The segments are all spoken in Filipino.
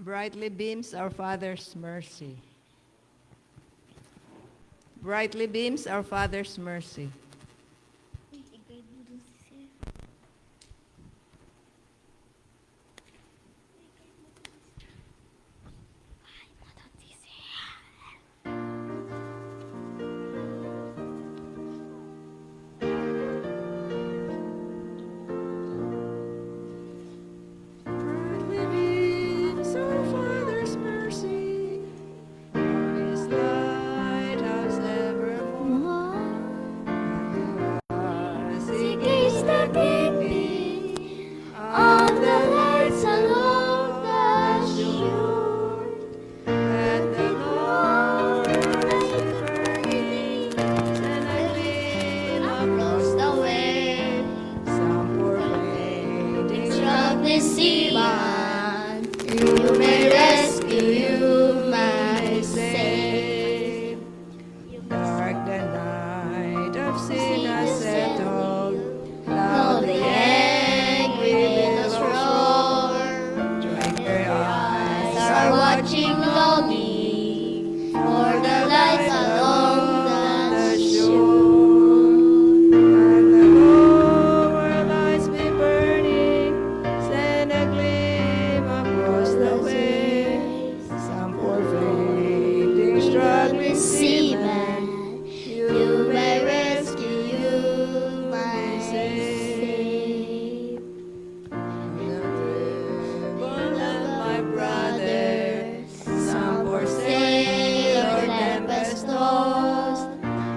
Brightly beams our Father's mercy. Brightly beams our Father's mercy. Brightly beams our Father's mercy. His light has evermore. As He gazed at me on the lights along the shore, and the Lord is burning, and I gleam across the way. Some poor fading From the seaman, you may rescue, you may save. Dark the night of sin has settled, Now loud the the angry billows roar. Drink their eyes Are watching longing for the lights along the shore. and the lower lights be burning, send a gleam across the way. Some poor fading, struggling seaman, You may rescue, you may save. My brother, some poor Sailor tempest tossed,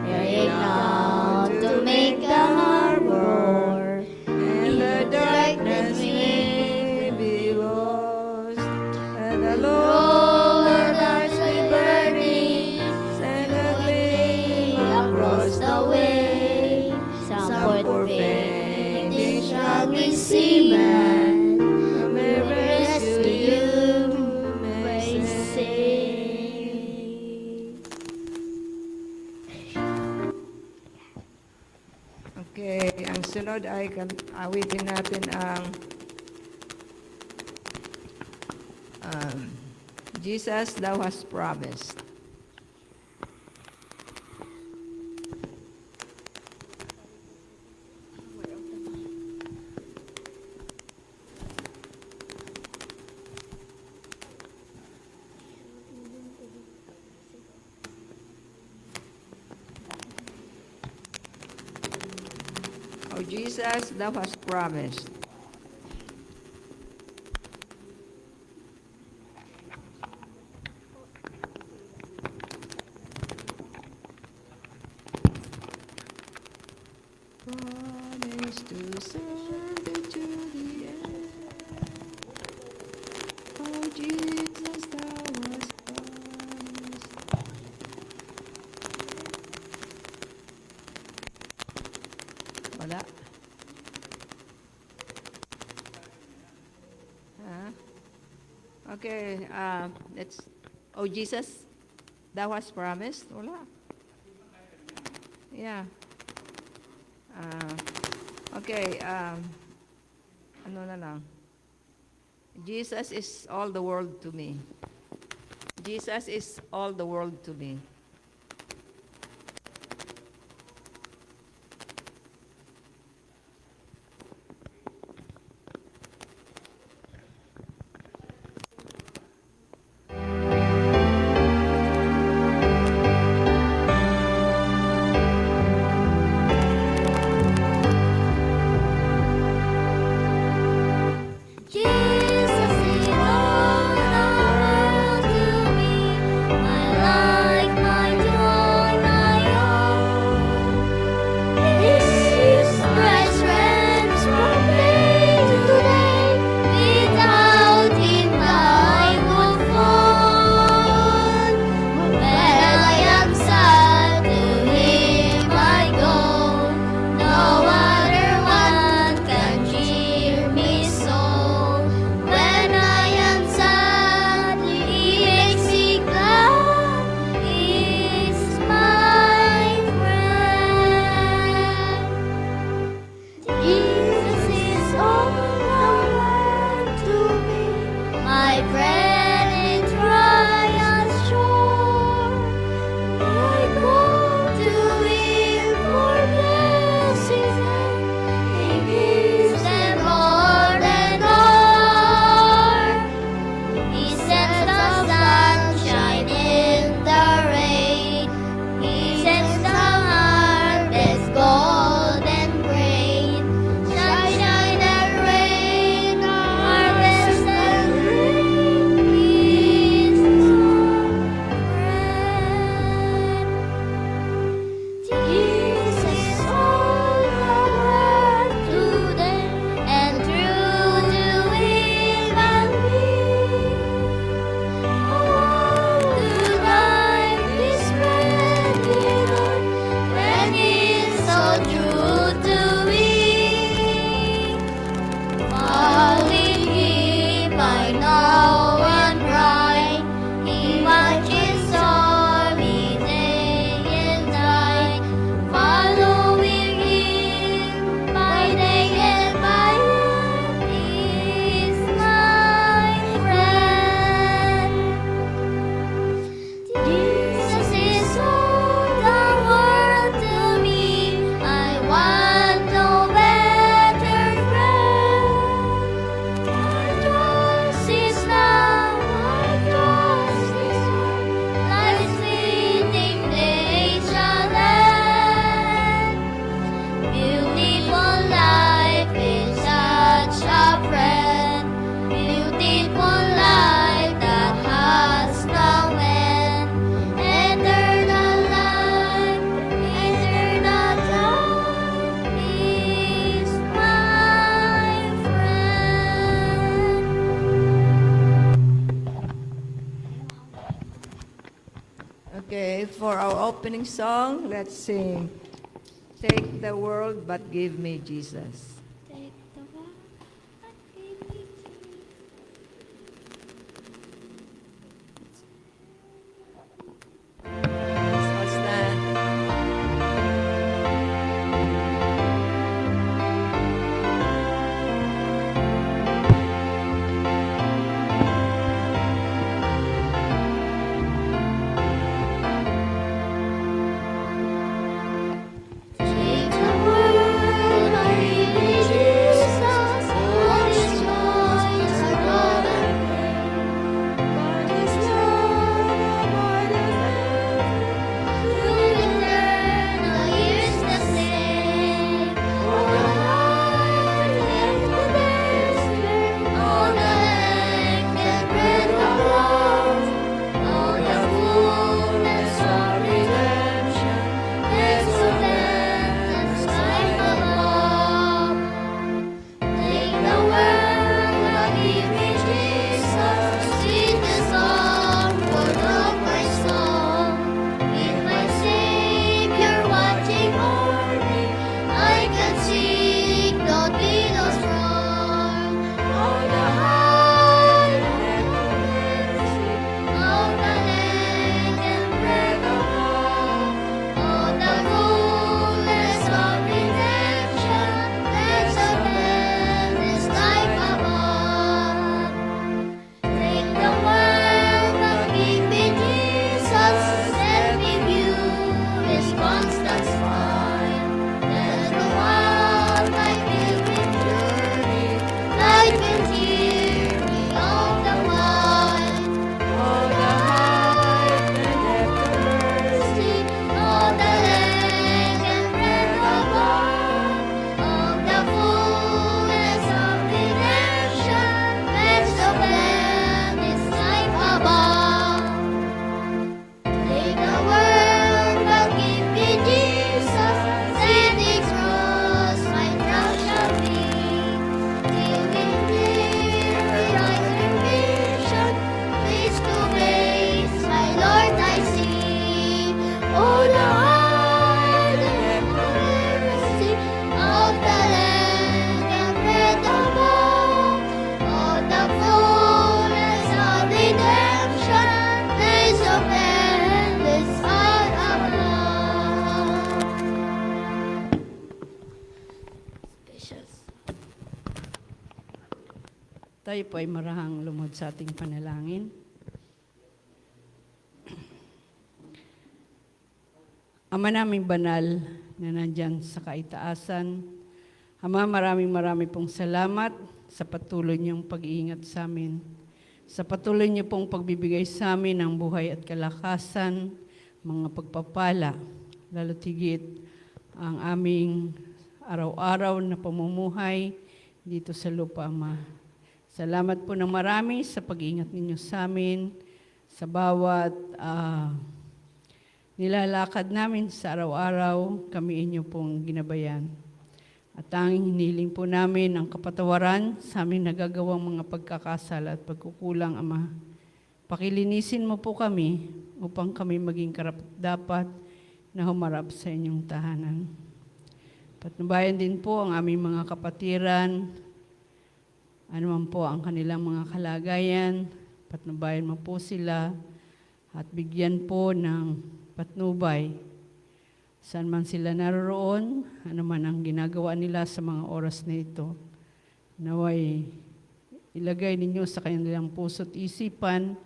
yet now to make the harbor, and the darkness may be lost, and the lower lights be burning, send a gleam across the way. Some poor fading, struggling seaman, may rescue you, may save. Okay, ang sunod ay awitin natin ang Jesus, Thou Hast Promised. Oh Jesus, Thou hast promised. Promise to serve thee to the end. Oh Jesus, Thou hast promised. Wala. Okay, let's. Oh Jesus, Thou hast promised. Wala. Yeah. Okay, ano na lang. Jesus is all the world to me. Jesus is all the world to me. Jesus is all the world to me, my life, my Okay, for our opening song, let's sing, Take the World But Give Me Jesus. Take the world and give me Let's all stand. Take the world, I give me Jesus. All His joys are gone and God is love, God is to return the years the same. All the light and the days, all the length and breadth of love, all the fullness of redemption. There's a land life above. Take the world and give me Jesus, sweetest comfort of my soul. With my Savior watching o'er me, I can seek the billows roar. On the high and mercy, on the length and breadth of love, on the fullness of redemption, there's a endless life above. Take the world and give me Jesus, let me view His constant smile. There's no one like pilgrim journey, light can cheer me all the while. all the height and depth of Mercy, all the length and breadth of love, of the fullness of redemption, there's no blemish life above. Take the world, but give me Jesus, send His cross, my crown shall be. Till in clear horizon vision, face to face, my Lord I see. Oh, the height and mercy of the length and breadth of love, of the fullness of redemption, days of endless life above. Spacious. Tayo po ay marahang lumod sa ating panalangin. Ama naming banal na nandyan sa kaitaasan, Ama, maraming pong salamat sa patuloy niyong pag-iingat sa amin, sa patuloy niyo pong pagbibigay sa amin ng buhay at kalakasan, mga pagpapala, lalo tigit ang aming araw-araw na pamumuhay dito sa lupa, Ama. Salamat po ng marami sa pag-iingat ninyo sa amin, sa bawat nilalakad namin sa araw-araw, kami inyo pong ginabayan. At tanging hiniling po namin ang kapatawaran sa aming nagagawang mga pagkakasala at pagkukulang, Ama. Pakilinisin mo po kami upang kami maging karapat-dapat na humarap sa inyong tahanan. Patnubayan din po ang aming mga kapatiran, anuman po ang kanilang mga kalagayan, patnubayan mo po sila at bigyan po ng patnubay. Saan man sila naroon, anuman ang ginagawa nila sa mga oras na ito, naway ilagay ninyo sa kanilang puso't isipan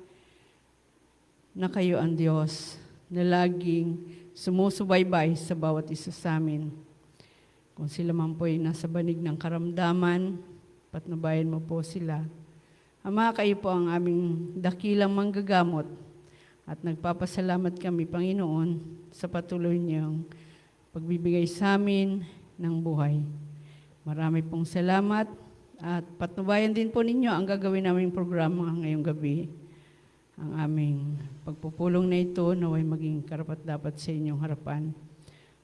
na kayo ang Diyos na laging sumusubaybay sa bawat isa sa amin. Kung sila man po ay nasa banig ng karamdaman, patnubayan mo po sila. Ama, kayo po ang aming dakilang manggagamot at nagpapasalamat kami, Panginoon, sa patuloy niyong pagbibigay sa amin ng buhay. Marami pong salamat at patnubayan din po ninyo ang gagawin naming programa ngayong gabi. Ang aming pagpupulong na ito naway maging karapat-dapat sa inyong harapan.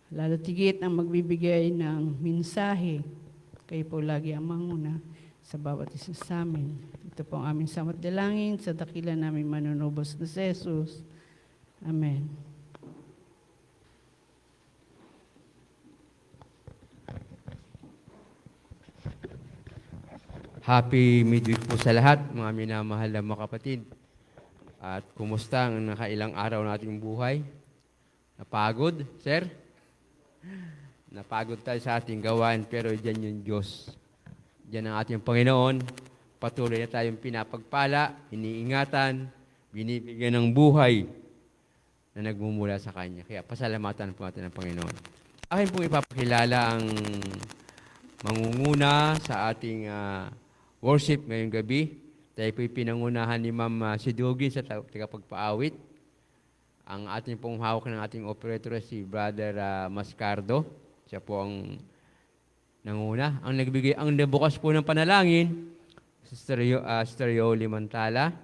Lalo tigit ang magbibigay ng mensahe. Kayo po lagi ang manguna sa bawat isa sa amin. Ito po ang aming samot dalangin sa dakila namin manunubos na si Jesus. Amen. Happy midweek po sa lahat, mga minamahal na mga kapatid. At kumusta ang nakailang araw nating buhay? Napagod, sir? Napagod tayo sa ating gawain, pero diyan yung Diyos. Diyan ang ating Panginoon. Patuloy na tayong pinapagpala, iniingatan, binibigyan ng buhay na nagmumula sa Kanya. Kaya pasalamatan po natin ang Panginoon. Akin pong ipapakilala ang mangunguna sa ating worship ngayong gabi. Tayo po'y pinangunahan ni Ma'am Sidugi sa tagapagpaawit. Ang ating pong hawak ng ating operator si Brother Mascardo. Siya po ang nanguna. Ang nabukas po ng panalangin, Sister Yoli Mantala.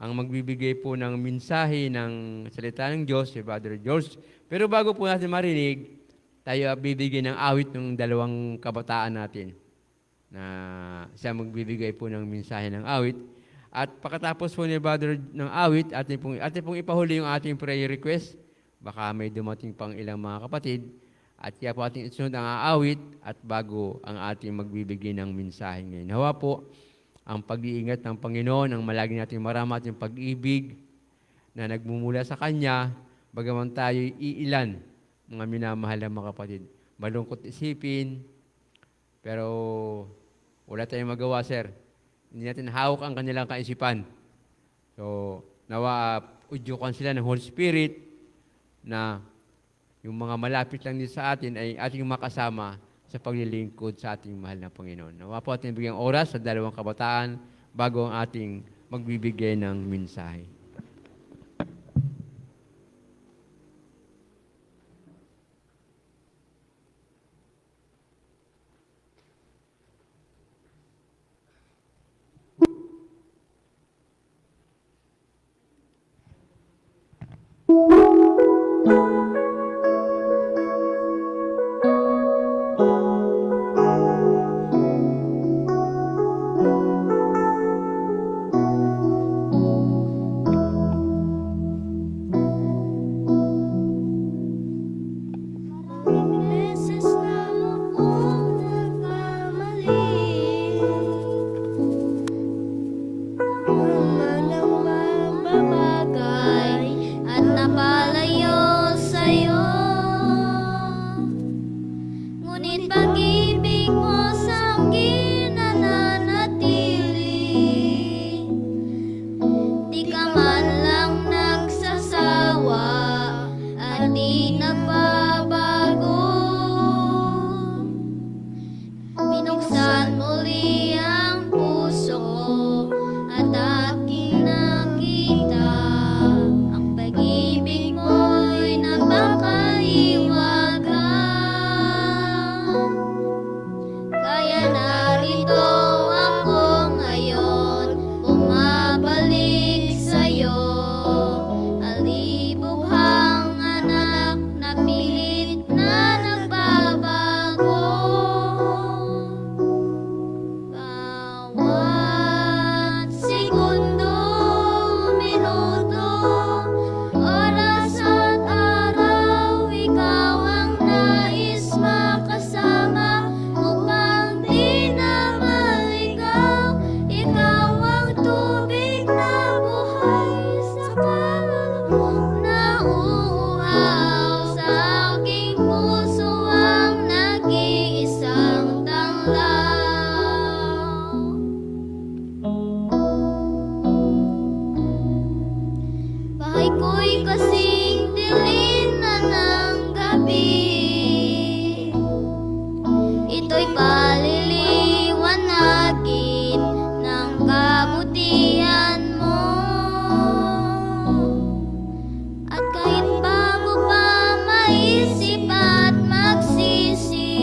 Ang magbibigay po ng mensahe ng salita ng Diyos, si Brother George. Pero bago po natin marinig, tayo bibigyan ng awit ng dalawang kabataan natin na siya magbibigay po ng mensahe ng awit. At pagkatapos po ni Brother ng awit, atin pong ipahuli yung ating prayer request. Baka may dumating pang ilang mga kapatid. At kaya po ating isunod ang awit at bago ang ating magbibigay ng mensahe ngayon. Nawa po, ang pag-iingat ng Panginoon, ang malagi natin marama ating pag-ibig na nagmumula sa Kanya, bagaman tayo iilan, mga minamahal na mga kapatid. Malungkot isipin, pero wala tayong magawa, sir. Hindi natin hawak ang kanilang kaisipan. So, nawa, udyukan sila ng Holy Spirit na yung mga malapit lang din sa atin ay ating makasama sa paglilingkod sa ating mahal na Panginoon. Nawa po ating bigyang oras sa dalawang kabataan bago ang ating magbibigay ng mensahe. Beses na akong nagkamali, malang mababagay at napalayo sa'yo. Ngunit pag-ibig mo sa'kin nananatili, di ka man lang nagsasawa at di nagbabago. Binuksan muli ang puso ko at aking nakita ang pag-ibig mo'y napakaiwaga. Kaya narito ako ngayon, bumabalik sa'yo, alibubhang anak na pilit na nagbabago. Bawat segundo, minuto, oras at araw, ikaw ang nais makasama upang di na maligaw. Ikaw ang tubig na buhay sa kaluluwang nauuhaw sa aking puso, ang nag-iisang tanglaw. Bahay ko'y kasing dilim na ng gabi, ito'y paliliwanagin ng kabutihan mo. At kahit bago pa maisip at magsisi,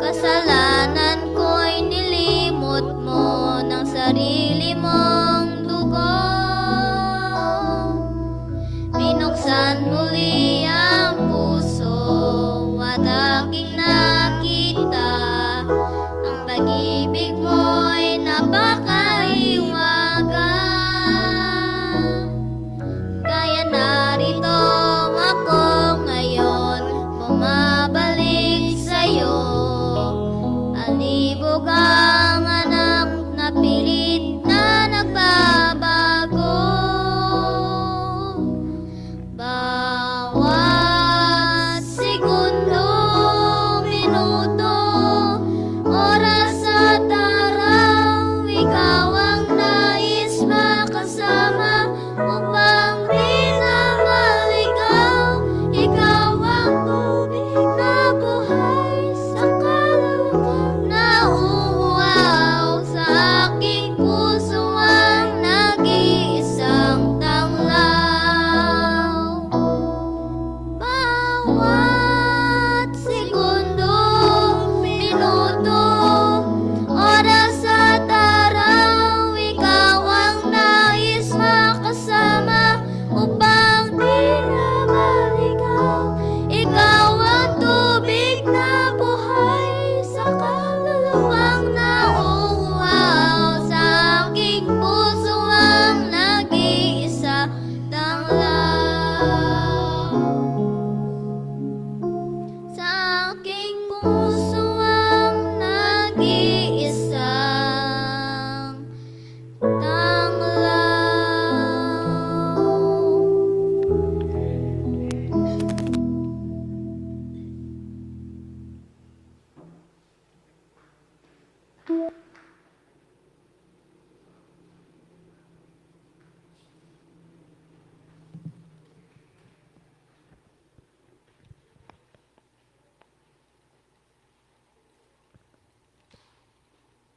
kasalanan ko'y nilimot mo ng sarili mong dugo. Binuksan muli ang puso at aking nakita ang pag-ibig mo'y napakaiwaga. Kaya narito ako ngayon, bumabalik sa'yo, alibo Handog ang anak na pilit na nagbabago. Bawat segundo, minuto, oras at araw, ikaw ang nais makasama upang di na maligaw. Ikaw ang tubig na buhay sa kaluluwang nauuhaw sa aking puso ang nag-iisang tanglaw. Bawat segundo, minuto, oras at araw, ikaw ang nais makasama upang di na maligaw. Ikaw ang tubig na buhay sa kaluluwang nauuhaw sa aking puso ang nag-iisa tanglaw. Sa aking puso ang nag-iisang tanglaw.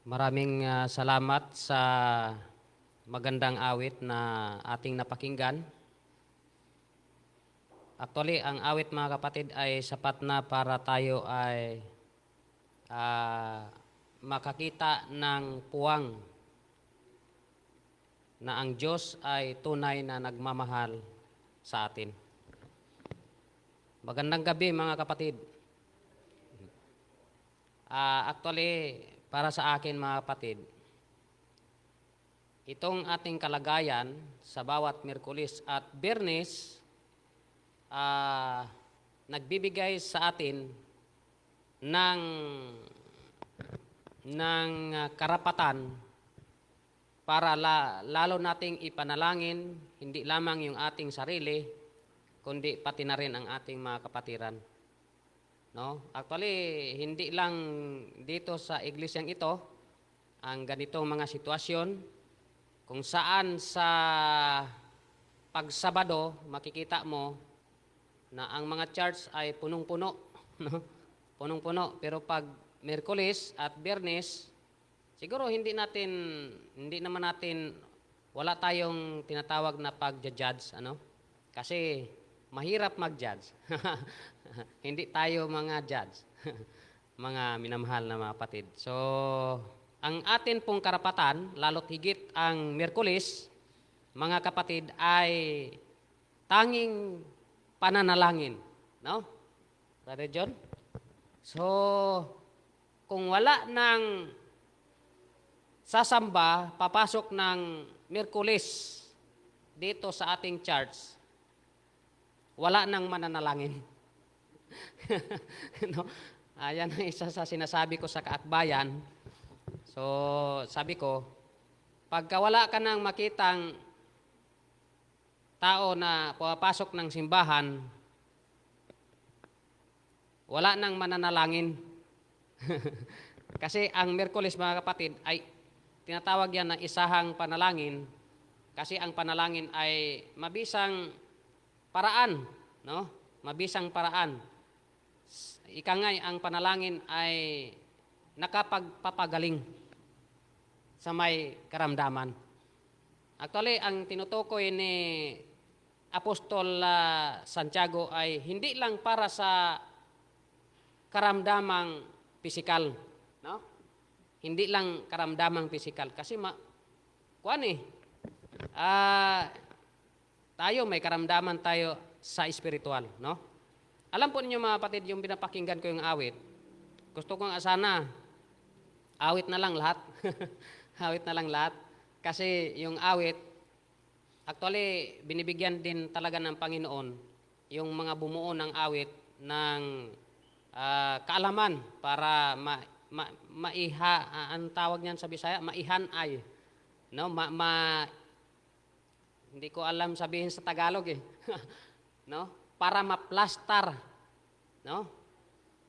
Maraming salamat sa magandang awit na ating napakinggan. Actually, ang awit mga kapatid ay sapat na para tayo ay makakita ng puwang na ang Diyos ay tunay na nagmamahal sa atin. Magandang gabi mga kapatid. Actually, para sa akin mga kapatid, itong ating kalagayan sa bawat Miyerkules at Biyernes nagbibigay sa atin ng karapatan para lalo nating ipanalangin hindi lamang yung ating sarili kundi pati na rin ang ating mga kapatiran. No? Actually, hindi lang dito sa iglesyang ito ang ganitong mga sitwasyon kung saan sa pagsabado makikita mo na ang mga church ay punong-puno, no? Punong-puno, pero pag Miyerkules at Biyernes siguro hindi naman natin wala tayong tinatawag na pag-judge, ano? Kasi mahirap mag-judge. Hindi tayo mga judge, mga minamahal na mga kapatid. So, ang atin pong karapatan, lalo't higit ang Miyerkules, mga kapatid, ay tanging pananalangin. No? Brother John? So, kung wala ng sasamba, papasok ng Miyerkules dito sa ating church, wala nang mananalangin. No? Ayan ang isa sa sinasabi ko sa kaakbayan. So, sabi ko, pagka wala ka nang makitang tao na pumapasok ng simbahan, wala nang mananalangin. Kasi ang Miyerkules mga kapatid ay tinatawag yan na isahang panalangin kasi ang panalangin ay mabisang paraan, no? Mabisang paraan. Ika nga, ang panalangin ay nakapagpapagaling sa may karamdaman. Actually, ang tinutukoy ni Apostol Santiago ay hindi lang para sa karamdamang pisikal, no? Hindi lang karamdamang pisikal kasi tayo may karamdaman tayo sa espiritual, no? Alam po ninyo mga kapatid, yung pinapakinggan ko yung awit, gusto kong sana awit na lang lahat. Awit na lang lahat. Kasi yung awit, actually, binibigyan din talaga ng Panginoon yung mga bumuo ng awit ng kaalaman para anong tawag niyan sa Bisaya? Maihanay. No? Hindi ko alam sabihin sa Tagalog eh. No? Para maplastar. No?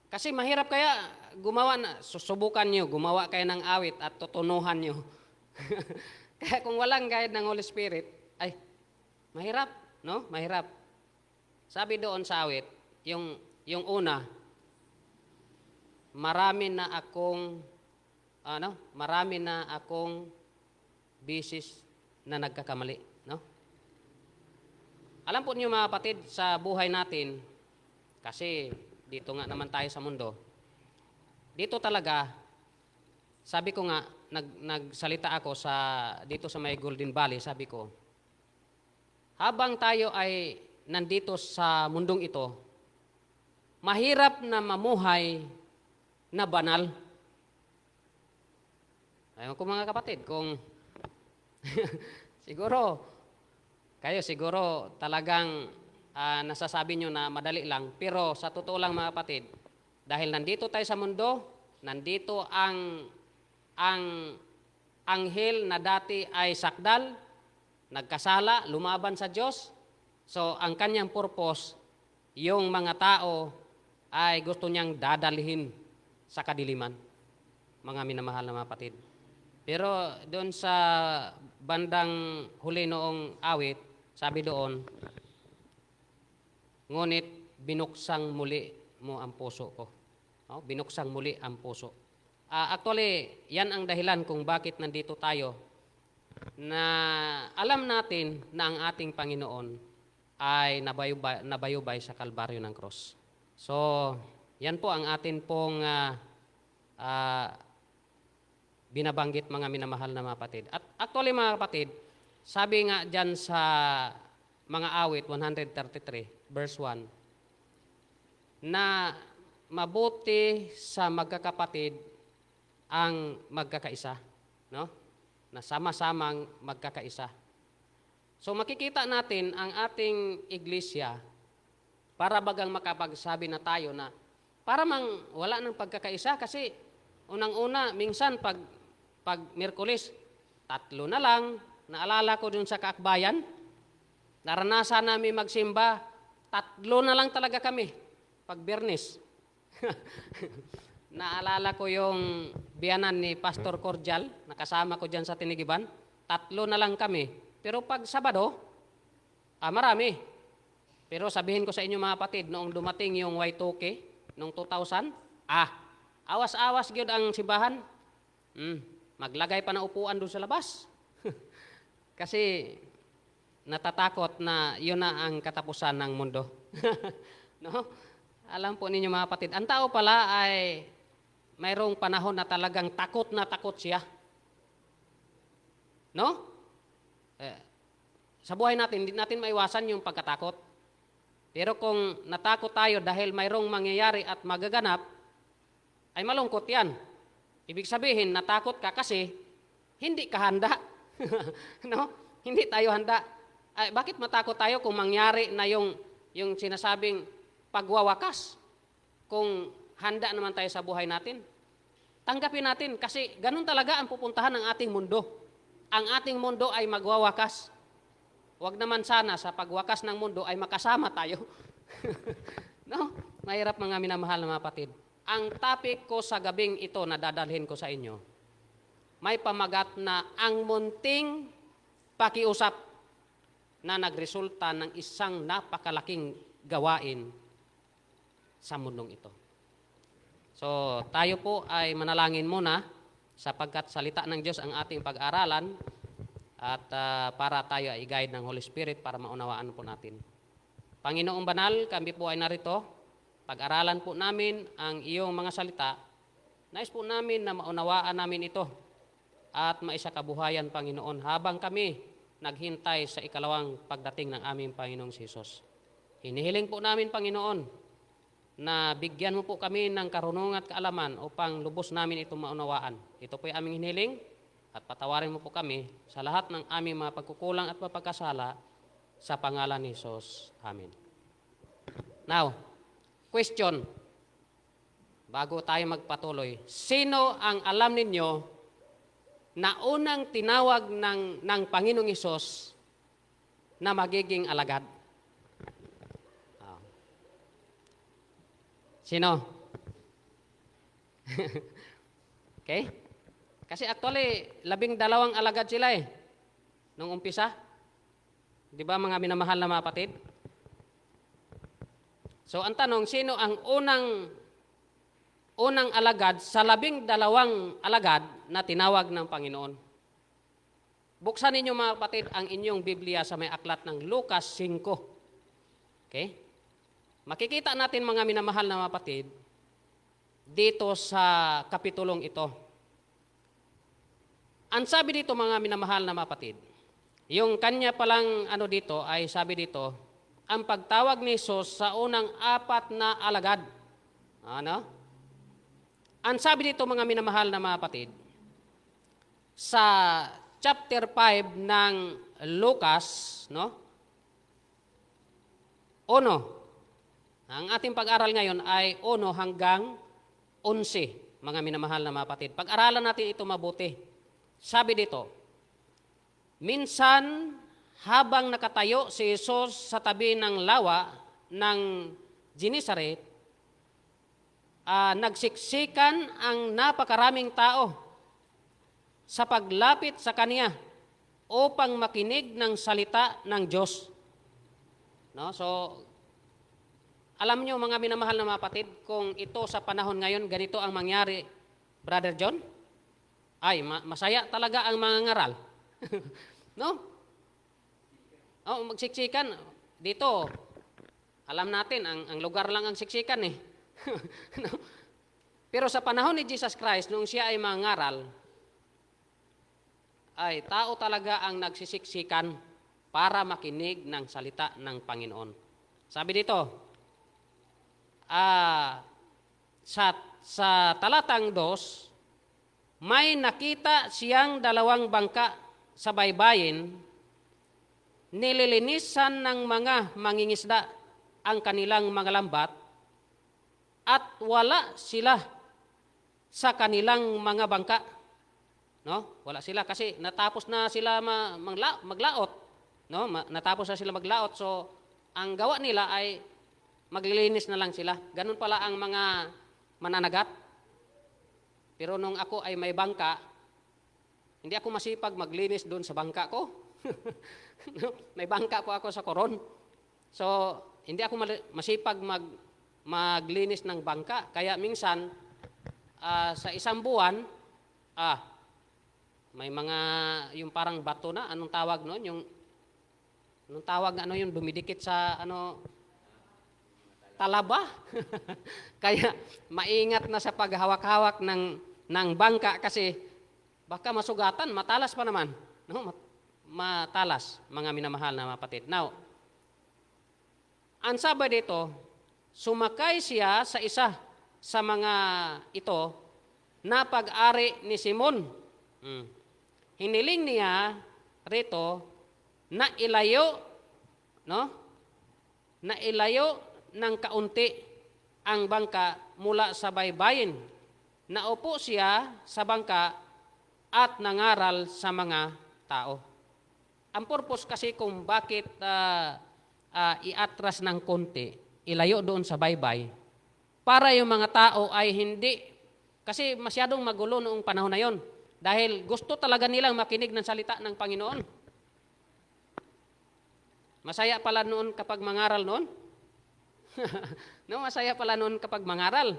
Kasi mahirap kaya gumawa na, susubukan nyo, gumawa kayo ng awit at tutunuhan nyo. Kaya kung walang guide ng Holy Spirit, ay, mahirap, no? Mahirap. Sabi doon sa awit, yung una, marami na akong bisis na nagkakamali, no? Alam po niyo mga kapatid, sa buhay natin, kasi dito nga naman tayo sa mundo, dito talaga, sabi ko nga, nagsalita ako dito sa may Golden Valley, sabi ko, habang tayo ay nandito sa mundong ito, mahirap na mamuhay na banal. Ayun ko mga kapatid, kung siguro talagang nasasabi nyo na madali lang, pero sa totoo lang mga kapatid, dahil nandito tayo sa mundo, nandito ang anghel na dati ay sakdal, nagkasala, lumaban sa Diyos. So, ang kanyang purpose, yung mga tao ay gusto niyang dadalhin sa kadiliman, mga minamahal na mga kapatid. Pero doon sa bandang huli noong awit, sabi doon, ngunit binuksang muli mo ang puso ko. No? Binuksang muli ang puso. Actually, yan ang dahilan kung bakit nandito tayo, na alam natin na ang ating Panginoon ay nabayubay sa kalbaryo ng cross. So, yan po ang atin pong binabanggit mga minamahal na mga kapatid. At actually mga kapatid, sabi nga dyan sa mga awit 133 verse 1, na mabuti sa magkakapatid ang magkakaisa, no? Na sama-samang magkakaisa. So makikita natin ang ating iglesia, para bagang makapagsabi na tayo na para mang wala ng pagkakaisa, kasi unang-una minsan pag Miyerkules, 3 na lang. Naalala ko dun sa kaakbayan, naranasan namin magsimba, 3 na lang talaga kami pag Biyernes. Naalala ko yung biyanan ni Pastor Cordial, nakasama ko dyan sa Tinigiban, 3 na lang kami. Pero pag Sabado, marami. Pero sabihin ko sa inyo mga kapatid, noong dumating yung Y2K, noong 2000, awas-awas gyud ang simbahan. Maglagay pa ng upuan doon sa labas. Kasi natatakot na yun na ang katapusan ng mundo. No? Alam po ninyo mga kapatid, ang tao pala ay mayroong panahon na talagang takot na takot siya. No? Sa buhay natin, hindi natin maiwasan yung pagkatakot. Pero kung natakot tayo dahil mayroong mangyayari at magaganap, ay malungkot yan. Ibig sabihin, natakot ka kasi hindi ka handa. No? Hindi tayo handa. Bakit matakot tayo kung mangyari na yung sinasabing pagwawakas? Kung handa naman tayo sa buhay natin, tanggapin natin kasi ganun talaga ang pupuntahan ng ating mundo. Ang ating mundo ay magwawakas. Huwag naman sana sa pagwakas ng mundo ay makasama tayo. No? Mahirap mga minamahal na mga kapatid. Ang topic ko sa gabing ito na dadalhin ko sa inyo, may pamagat na ang munting pakiusap na nagresulta ng isang napakalaking gawain sa mundong ito. So, tayo po ay manalangin muna sapagkat salita ng Diyos ang ating pag-aralan at para tayo ay i-guide ng Holy Spirit para maunawaan po natin. Panginoong Banal, kami po ay narito. Pag-aralan po namin ang iyong mga salita. Nais po namin na maunawaan namin ito at maisakabuhayan, Panginoon, habang kami naghintay sa ikalawang pagdating ng aming Panginoong Jesus. Hinihiling po namin, Panginoon, na bigyan mo po kami ng karunungan at kaalaman upang lubos namin itong maunawaan. Ito po ay aming hinihiling at patawarin mo po kami sa lahat ng aming mga pagkukulang at mapagkasala sa pangalan ni Jesus. Amen. Now, question. bago tayo magpatuloy, sino ang alam ninyo na unang tinawag ng Panginoong Hesus na magiging alagad? Sino? Okay? Kasi actually, 12 alagad sila nung umpisa. Di ba mga minamahal na mga kapatid? So ang tanong, sino ang unang alagad sa 12 alagad na tinawag ng Panginoon? Buksan ninyo mga kapatid ang inyong Biblia sa may aklat ng Lucas 5. Okay? Makikita natin mga minamahal na mga kapatid dito sa kapitulong ito. Ang sabi dito mga minamahal na mga kapatid, yung kanya palang dito ay sabi dito, ang pagtawag ni Jesus sa unang 4 na alagad. Ano? Ang sabi dito mga minamahal na mga kapatid, sa chapter 5 ng Lucas, no? 1. Ang ating pag-aral ngayon ay 1 hanggang 11, mga minamahal na mga kapatid. Pag-aralan natin ito mabuti. Sabi dito, minsan habang nakatayo si Jesus sa tabi ng lawa ng Genesaret, nagsiksikan ang napakaraming tao sa paglapit sa kanya upang makinig ng salita ng Diyos. No? So, alam nyo mga minamahal na mga kapatid, kung ito sa panahon ngayon, ganito ang mangyari, Brother John, ay masaya talaga ang mga ngaral. No? Oh, magsiksikan. Dito, alam natin, ang lugar lang ang siksikan No? Pero sa panahon ni Jesus Christ, nung siya ay mangaral, ay tao talaga ang nagsisiksikan para makinig ng salita ng Panginoon. Sabi dito, sa talatang 2, may nakita siyang 2 bangka sa baybayin, nililinisan ng mga mangingisda ang kanilang mga lambat, at wala sila sa kanilang mga bangka. No? Wala sila kasi natapos na sila maglaot. No? Natapos na sila maglaot. So, ang gawa nila ay maglilinis na lang sila. Ganun pala ang mga mananagat. Pero nung ako ay may bangka, hindi ako masipag maglinis doon sa bangka ko. May bangka po ako sa Coron. So, hindi ako masipag maglinis ng bangka. Kaya minsan, sa isang buwan, may mga, yung parang bato na, anong tawag noon? Anong tawag yung dumidikit sa, talaba. Kaya, maingat na sa paghawak-hawak ng bangka kasi baka masugatan, matalas pa naman. No? Matalas, mga minamahal na mga kapatid. Now, ang sabi dito, sumakay siya sa isa sa mga ito na pag-ari ni Simon. Hiniling niya rito na ilayo, no? Na ilayo ng kaunti ang bangka mula sa baybayin. Naupo siya sa bangka at nangaral sa mga tao. Ang purpose kasi kung bakit iatras ng konti, ilayo doon sa baybay, para yung mga tao ay hindi, kasi masyadong magulo noong panahon na yon, dahil gusto talaga nilang makinig ng salita ng Panginoon. Masaya pala noon kapag mangaral noon. No, masaya pala noon kapag mangaral.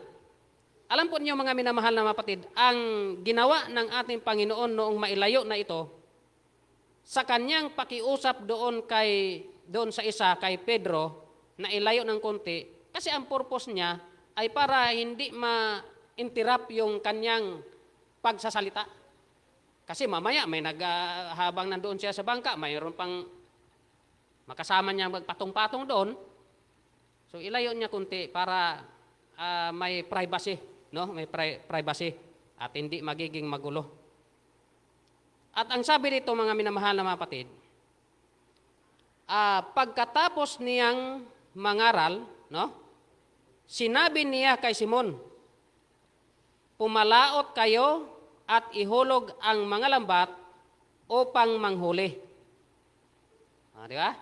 Alam po niyo mga minamahal na mapatid, ang ginawa ng ating Panginoon noong mailayo na ito, sa kanyang pakiusap doon sa isa, kay Pedro, na ilayo ng konti, kasi ang purpose niya ay para hindi ma-interrupt yung kanyang pagsasalita. Kasi mamaya may habang nandoon siya sa bangka, mayroon pang makasama niya magpatong-patong doon. So ilayo niya konti para may privacy, no? May privacy at hindi magiging magulo. At ang sabi dito mga minamahal na mga kapatid, pagkatapos niyang mangaral, no? Sinabi niya kay Simon, pumalaot kayo at ihulog ang mga lambat upang manghuli. Di ba?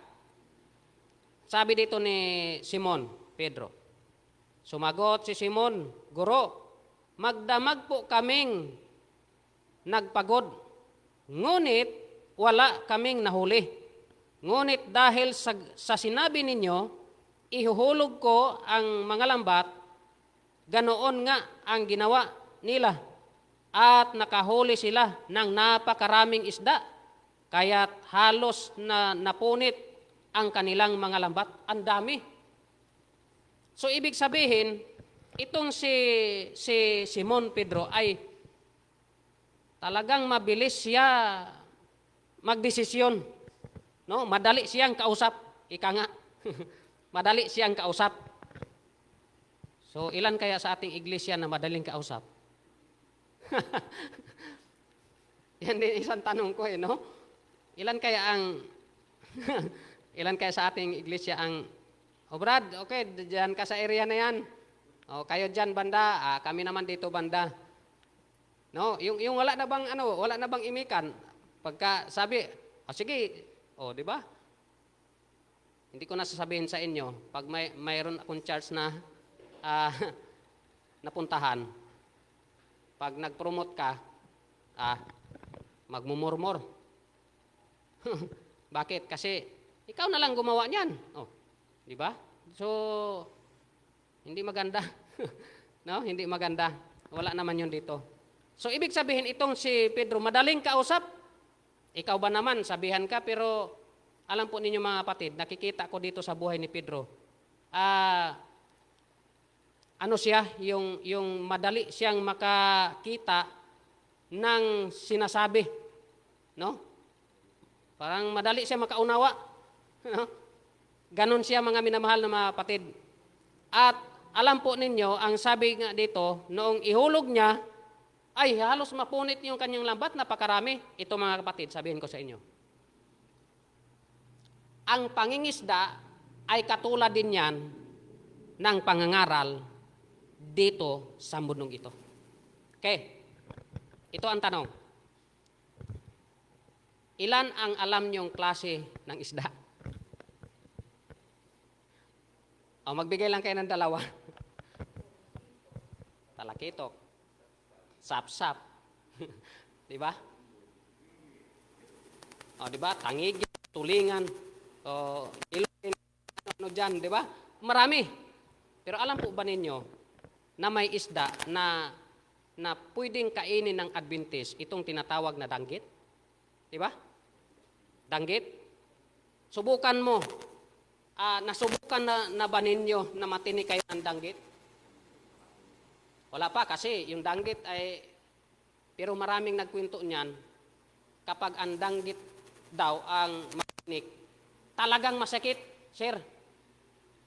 Sabi dito ni Simon, Pedro. Sumagot si Simon, Guro, magdamag po kaming nagpagod, ngunit wala kaming nahuli. Ngunit dahil sa sinabi ninyo, ihuhulog ko ang mga lambat, ganoon nga ang ginawa nila. At nakahuli sila ng napakaraming isda, kaya't halos na napunit ang kanilang mga lambat. Ang dami. So ibig sabihin, itong si Simon Pedro ay talagang mabilis siya magdesisyon. No? Madali siyang kausap. Ika nga. Madali siyang kausap. So ilan kaya sa ating iglesia na madaling kausap? Yan din isang tanong ko no? Ilan kaya ang ilan kaya sa ating iglesia ang Brad, okay, diyan ka sa area na yan. Kayo diyan banda, kami naman dito banda. No, yung wala na bang imikan pagka sabi, sige, di ba? Hindi ko na sasabihin sa inyo pag mayroon akong church na napuntahan. Pag nag-promote ka, magmumurmur. Bakit? Kasi ikaw na lang gumawa niyan. Di ba? So, hindi maganda. No? Hindi maganda. Wala naman yun dito. So, ibig sabihin, itong si Pedro, madaling kausap. Ikaw ba naman, sabihan ka, pero alam po ninyo mga kapatid, nakikita ko dito sa buhay ni Pedro, siya, yung madali siyang makakita ng sinasabi. No? Parang madali siya makaunawa. No? Ganon siya mga minamahal na mga kapatid. At alam po ninyo, ang sabi nga dito, noong ihulog niya, ay halos mapunit yung kanyang lambat, napakarami. Ito mga kapatid, sabihin ko sa inyo. Ang pangingisda ay katulad din yan ng pangangaral dito sa mundong ito. Okay, ito ang tanong. Ilan ang alam niyong klase ng isda? Magbigay lang kayo ng dalawa. Talakitok. Sap-sap. Di ba? Di ba? Tangig, tulingan, ilongin, dyan, di ba? Marami. Pero alam po ba ninyo na may isda na pwedeng kainin ng Adventist, itong tinatawag na danggit? Di ba? Danggit. Subukan mo. Nasubukan na ba ninyo na matinik kayo ng danggit? Wala pa kasi yung danggit ay, pero maraming nagkwento niyan, kapag ang danggit daw ang matinik, talagang masakit, sir.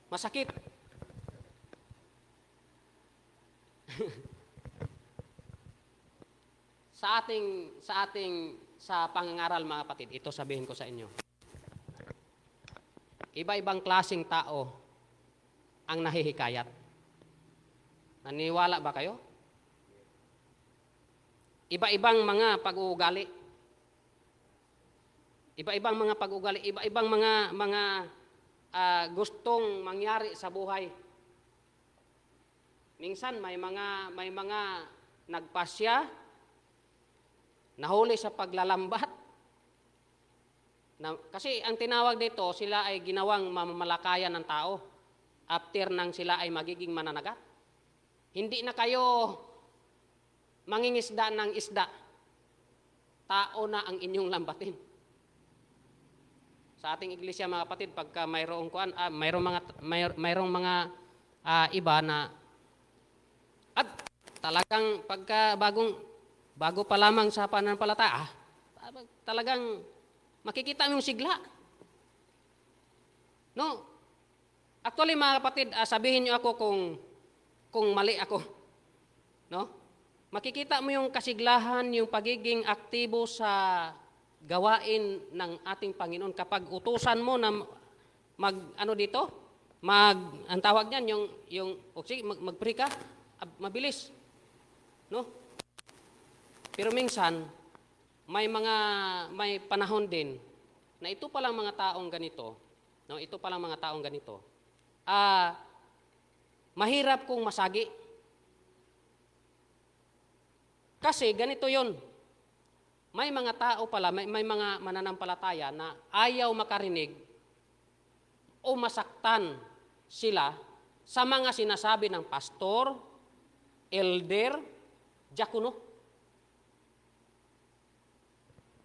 Masakit. sa pangangaral mga kapatid, ito sabihin ko sa inyo. Iba-ibang klaseng tao ang nahihikayat. Naniwala ba kayo? Iba-ibang mga pag-uugali. Iba-ibang mga pag-uugali, iba-ibang mga gustong mangyari sa buhay. Minsan may mga nagpasya, nahuli sa paglalambat. Kasi ang tinawag dito, sila ay ginawang mamamalakayan ng tao after nang sila ay magiging mananagat. Hindi na kayo mangingisda ng isda. Tao na ang inyong lambatin. Sa ating iglesia mga kapatid, pagka mayroong mga iba na at talagang pagka bago pa lamang sa pananampalataya, talagang makikita mo yung sigla. No? Actually mga kapatid, sabihin niyo ako kung mali ako. No? Makikita mo yung kasiglahan, yung pagiging aktibo sa gawain ng ating Panginoon kapag utusan mo na ang tawag niyan, mag-pray ka, mabilis. no? Pero minsan, may panahon din na ito palang mga taong ganito, no? Ito palang mga taong ganito. Mahirap kong masagi. Kasi ganito 'yon. May mga tao pala, may mga mananampalataya na ayaw makarinig o masaktan sila sa mga sinasabi ng pastor, elder, diakono.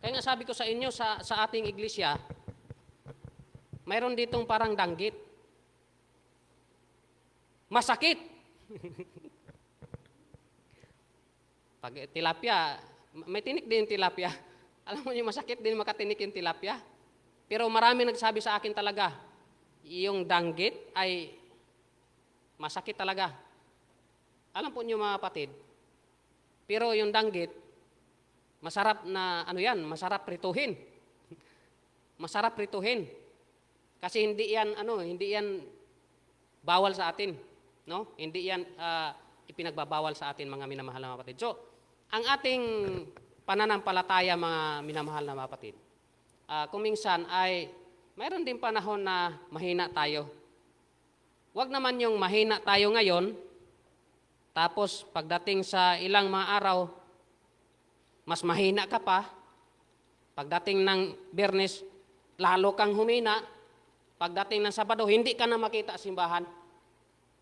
Kaya nga sabi ko sa inyo, sa ating iglesia, mayroon ditong parang danggit. Masakit. Pag tilapia, may tinik din yung tilapia. Alam mo yung masakit din makatinik yung tilapia. Pero marami nagsabi sa akin talaga, yung danggit ay masakit talaga. Alam po niyo mga kapatid, pero yung danggit, masarap na, masarap prituhin. Masarap prituhin. Kasi hindi yan bawal sa atin. No? Hindi yan ipinagbabawal sa atin, mga minamahal na mga kapatid. So, ang ating pananampalataya, mga minamahal na mga kapatid, kung minsan ay mayroon din panahon na mahina tayo. Huwag naman yung mahina tayo ngayon, tapos pagdating sa ilang mga araw, mas mahina ka pa. Pagdating ng Biyernes, lalo kang humina. Pagdating ng Sabado, hindi ka na makita sa simbahan.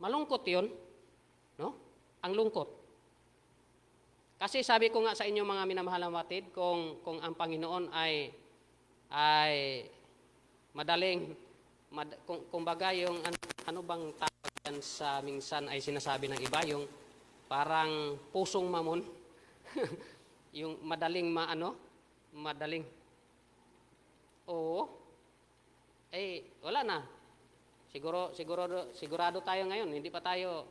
Malungkot yun. No? Ang lungkot. Kasi sabi ko nga sa inyo, mga minamahal na kapatid, kung ang Panginoon ay madaling, kumbaga yung ano bang tawag yan sa minsan ay sinasabi ng iba, yung parang pusong mamon. Yung madaling madaling. Oo. Wala na. Sigurado tayo ngayon, hindi pa tayo,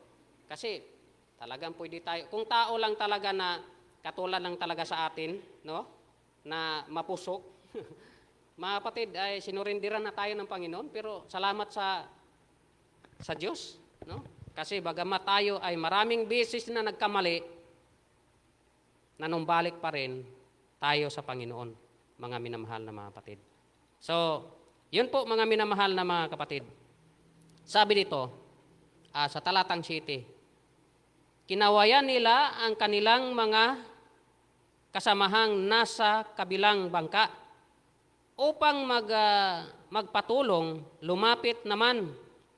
kasi talagang pwede tayo, kung tao lang talaga na katulad lang talaga sa atin, no? Na mapusok. Mga kapatid, ay sinurindiran na tayo ng Panginoon, pero salamat sa Diyos, no? Kasi bagamat tayo ay maraming beses na nagkamali, nanumbalik pa rin tayo sa Panginoon, mga minamahal na mga kapatid. So, yun po mga minamahal na mga kapatid. Sabi dito, sa talatang 7, kinawayan nila ang kanilang mga kasamahang nasa kabilang bangka upang magpatulong, lumapit naman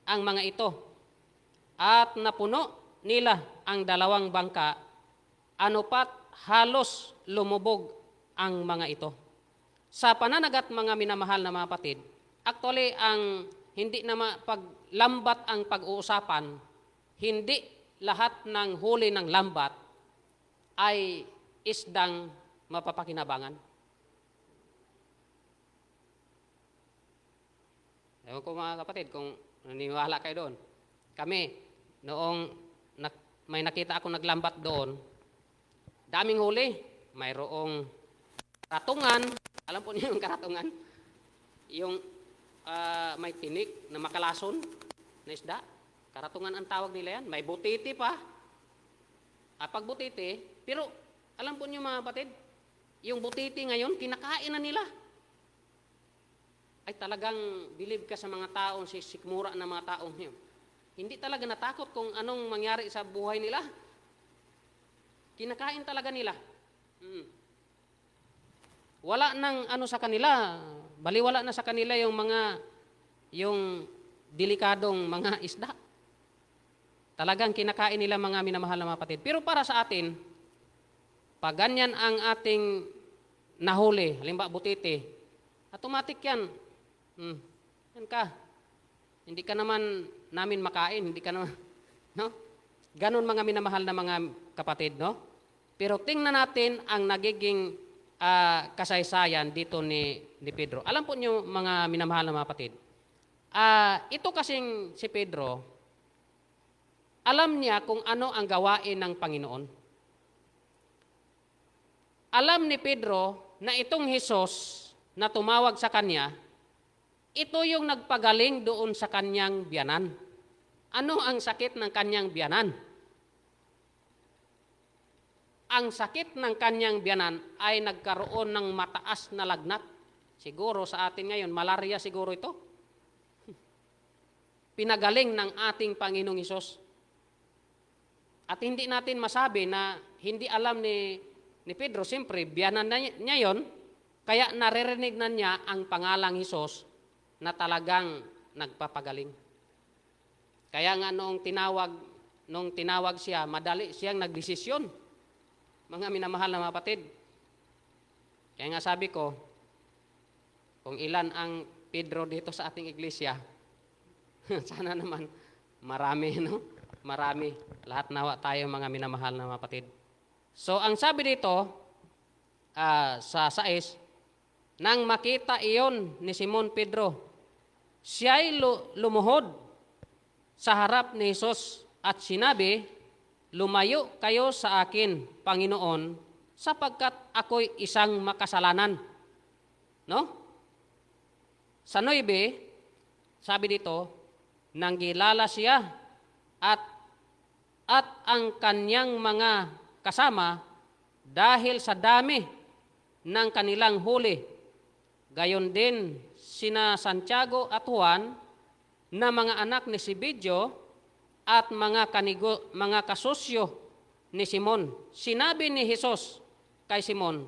ang mga ito at napuno nila ang dalawang bangka, anupat halos lumubog ang mga ito. Sa pananagat, mga minamahal na mga kapatid, actually ang hindi na paglambat ang pag-uusapan, hindi lahat ng huli ng lambat ay isdang mapapakinabangan. Ewan ko mga kapatid kung naniniwala kayo doon. Kami, noong may nakita ako naglambat doon, daming huli. Mayroong karatungan. Alam po niyo yung karatungan? Yung may tinik na makalason na isda. Karatungan ang tawag nila yan. May butiti pa. Pag butiti, pero alam po niyo mga kapatid, yung butiti ngayon, kinakain na nila. Ay talagang believe ka sa mga taong sikmura na mga taong yun. Hindi talaga natakot kung anong mangyari sa buhay nila. Kinakain talaga nila. Wala nang sa kanila, baliwala na sa kanila yung delikadong mga isda. Talagang kinakain nila, mga minamahal na mga kapatid. Pero para sa atin, pag ganyan ang ating nahuli, halimbawa butiti, automatic yan. Yan ka. Hindi ka naman namin makain, hindi ka naman, no? Ganon mga minamahal na mga kapatid, no? Pero tingnan natin ang nagiging kasaysayan dito ni Pedro. Alam po niyo, mga minamahal na mga kapatid, ito kasing si Pedro, alam niya kung ano ang gawain ng Panginoon. Alam ni Pedro na itong Hesus na tumawag sa kanya, ito yung nagpagaling doon sa kanyang biyanan. Ano ang sakit ng kanyang biyanan? ang sakit ng kanyang biyanan ay nagkaroon ng mataas na lagnat. Siguro sa atin ngayon, malaria siguro ito. Pinagaling ng ating Panginoong Hesus. At hindi natin masabi na hindi alam ni Pedro, siyempre, biyanan na niya yon, kaya naririnig na niya ang pangalang Hesus na talagang nagpapagaling. Kaya nga nung tinawag siya, madali siyang nagdesisyon. Mga minamahal na mga kapatid. Kaya nga sabi ko, kung ilan ang Pedro dito sa ating iglesia, sana naman marami, no? Marami. Lahat nawa tayo mga minamahal na mga kapatid. So, ang sabi dito, sa 6, nang makita iyon ni Simon Pedro, siya'y lumuhod sa harap ni Jesus at sinabi, lumayo kayo sa akin, Panginoon, sapagkat ako'y isang makasalanan. No? Sa 9, sabi dito, nanggilala siya at ang kanyang mga kasama dahil sa dami ng kanilang huli. Gayon din sina Santiago at Juan na mga anak ni Zebedeo at mga kasosyo ni Simon. Sinabi ni Jesus kay Simon,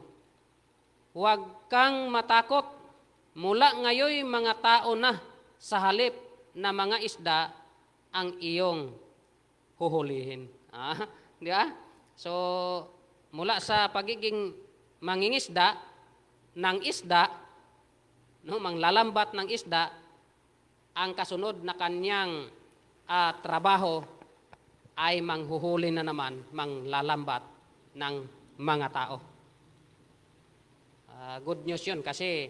huwag kang matakot, mula ngayon mga tao na sa halip na mga isda ang iyong huhulihin. Di ba? So, mula sa pagiging mangingisda ng isda, no, manglalambat ng isda, ang kasunod na kanyang trabaho ay manghuhuli na naman, manglalambat ng mga tao. Good news yun kasi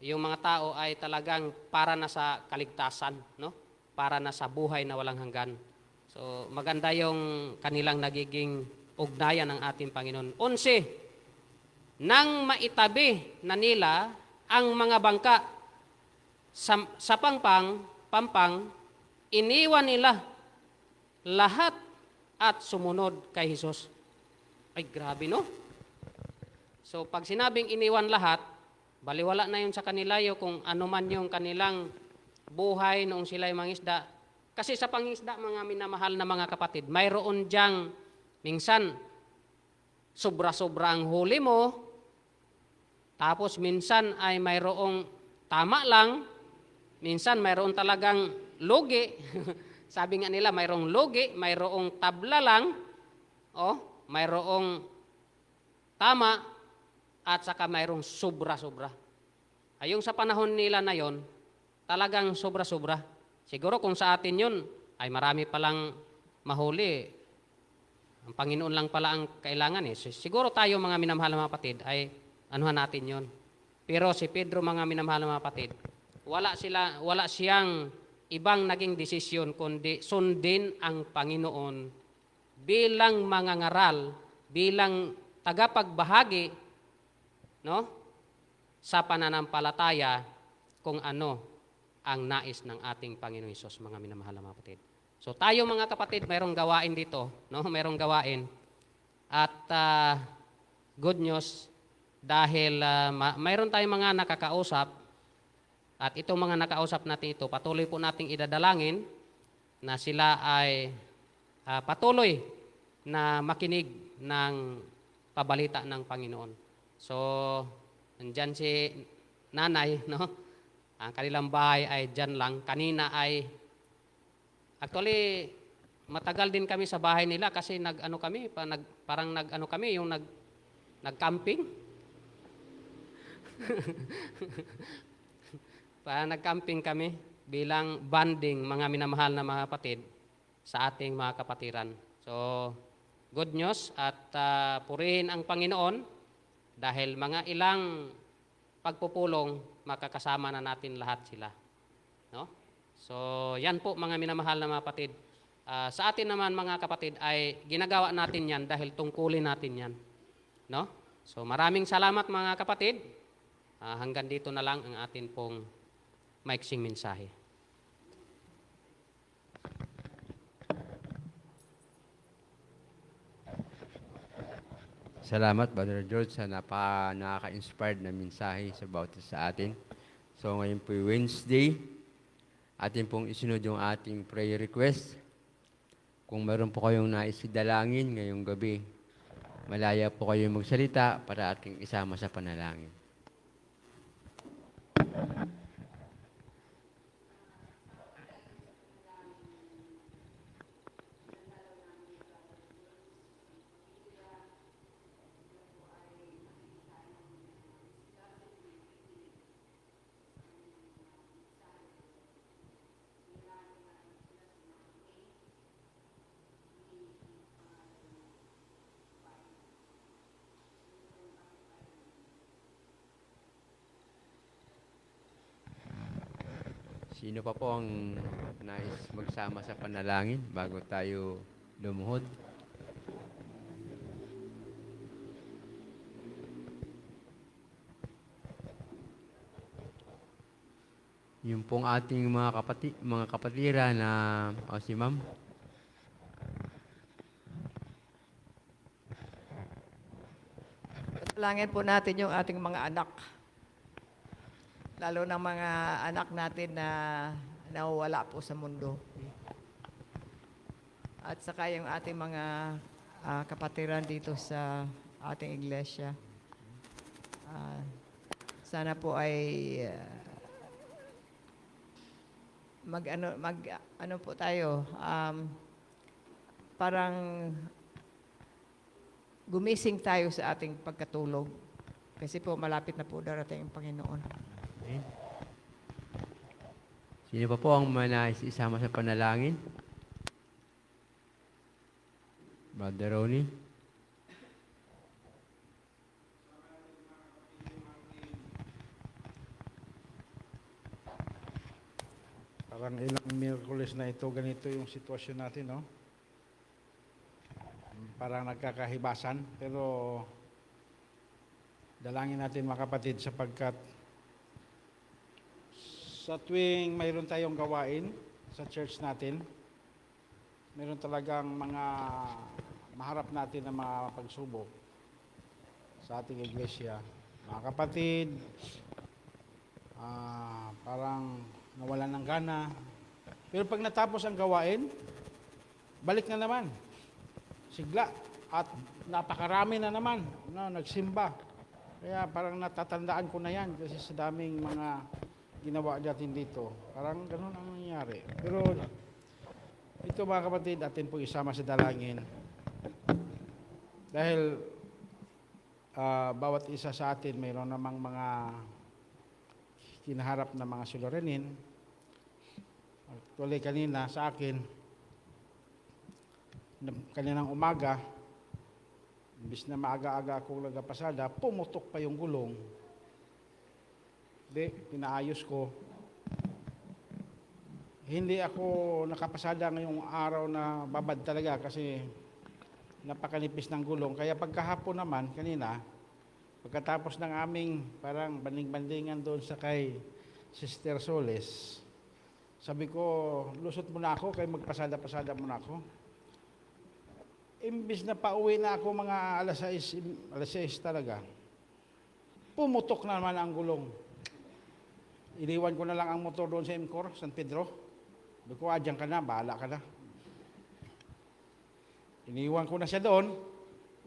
yung mga tao ay talagang para na sa kaligtasan, no? Para na sa buhay na walang hanggan. So, maganda yung kanilang nagiging ugnayan ng ating Panginoon. 11, nang maitabi na nila ang mga bangka sa pampang, iniwan nila lahat at sumunod kay Jesus. Ay, grabe, no? So, pag sinabing iniwan lahat, baliwala na yun sa kanila yung kung ano man yung kanilang buhay noong sila'y mangisda. Kasi sa pangisda, mga minamahal na mga kapatid, mayroon diyang minsan sobra-sobra ang huli mo, tapos minsan ay mayroong tama lang, minsan mayroon talagang lugi. Sabi nga nila, mayroong lugi, mayroong tabla lang, mayroong tama, at saka mayroong sobra-sobra. Ayong sa panahon nila na yon, talagang sobra-sobra. Siguro kung sa atin yun, ay marami palang mahuli. Ang Panginoon lang pala ang kailangan. Siguro tayo mga minamahal na mga kapatid, ay anuhan natin yon. Pero si Pedro, mga minamahal na mga kapatid, wala siyang ibang naging desisyon kundi sundin ang Panginoon bilang mangangaral, bilang tagapagbahagi, no, sa pananampalataya kung ano ang nais ng ating Panginoon Hesus, mga minamahal na mga kapatid. So tayo mga kapatid, mayroong gawain dito, no? Mayroong gawain. At good news dahil mayroon tayong mga nakakausap at itong mga nakausap natin ito, patuloy po nating idadalangin na sila ay patuloy na makinig ng pabalita ng Panginoon. So, nandyan si nanay, no? Ang kanilang bahay ay dyan lang. Kanina ay, actually, matagal din kami sa bahay nila kasi nag-camping. Nag-camping kami bilang bonding, mga minamahal na mga kapatid, sa ating mga kapatiran. So, good news at purihin ang Panginoon dahil mga ilang pagpupulong, makakasama na natin lahat sila. No? So, yan po mga minamahal na mga kapatid. Sa atin naman mga kapatid ay ginagawa natin yan dahil tungkulin natin yan. No? So, maraming salamat mga kapatid. Hanggang dito na lang ang atin pong maiksing mensahe. Salamat, Brother George, sa nakaka-inspired na mensahe sa bawat isa sa atin. So ngayon po Wednesday, atin pong isunod yung ating prayer request. Kung meron po kayong nais idalangin ngayong gabi, malaya po kayong magsalita para ating isama sa panalangin. Sino pa po ang nais magsama sa panalangin bago tayo lumuhod? Yung pong ating mga kapatira na si Ma'am. Dalangin po natin yung ating mga anak. Lalo ng mga anak natin na nawawala po sa mundo. At saka yung ating mga kapatiran dito sa ating iglesia. Sana po ay ano po tayo, parang gumising tayo sa ating pagkatulog. Kasi po malapit na po darating ang Panginoon. Okay. Sino pa po ang manais isama sa panalangin? Brother Ronnie? Parang ilang Miyerkules na ito, ganito yung sitwasyon natin, no? Parang nagkakahibasan, pero dalangin natin mga kapatid sapagkat sa tuwing mayroon tayong gawain sa church natin, mayroon talagang mga maharap natin na mga pagsubok sa ating iglesia. Mga kapatid, parang nawalan ng gana. Pero pag natapos ang gawain, balik na naman. Sigla. At napakarami na naman na nagsimba. Kaya parang natatandaan ko na yan kasi sa daming mga ginawa natin dito. Parang ganun ang nangyayari. Pero ito mga kapatid, atin po isama sa dalangin. Dahil bawat isa sa atin mayroon namang mga kinaharap na mga suliranin. Actually kanina sa akin, kaninang umaga, imbis na maaga-aga ako nagpasada, pumutok pa yung gulong. Pinaayos ko. Hindi ako nakapasada ngayong araw na babad talaga kasi napakanipis ng gulong. Kaya pagkahapon naman, kanina, pagkatapos ng aming parang banding-bandingan doon sa kay Sister Soles, sabi ko, lusot muna ako, kaya magpasada-pasada muna ako. Imbis na pauwi na ako mga alas 6 talaga, pumutok na naman ang gulong. Iniwan ko na lang ang motor doon sa MCOR, San Pedro. Sabi ko, adyan ka na, bahala ka na. Iniwan ko na siya doon.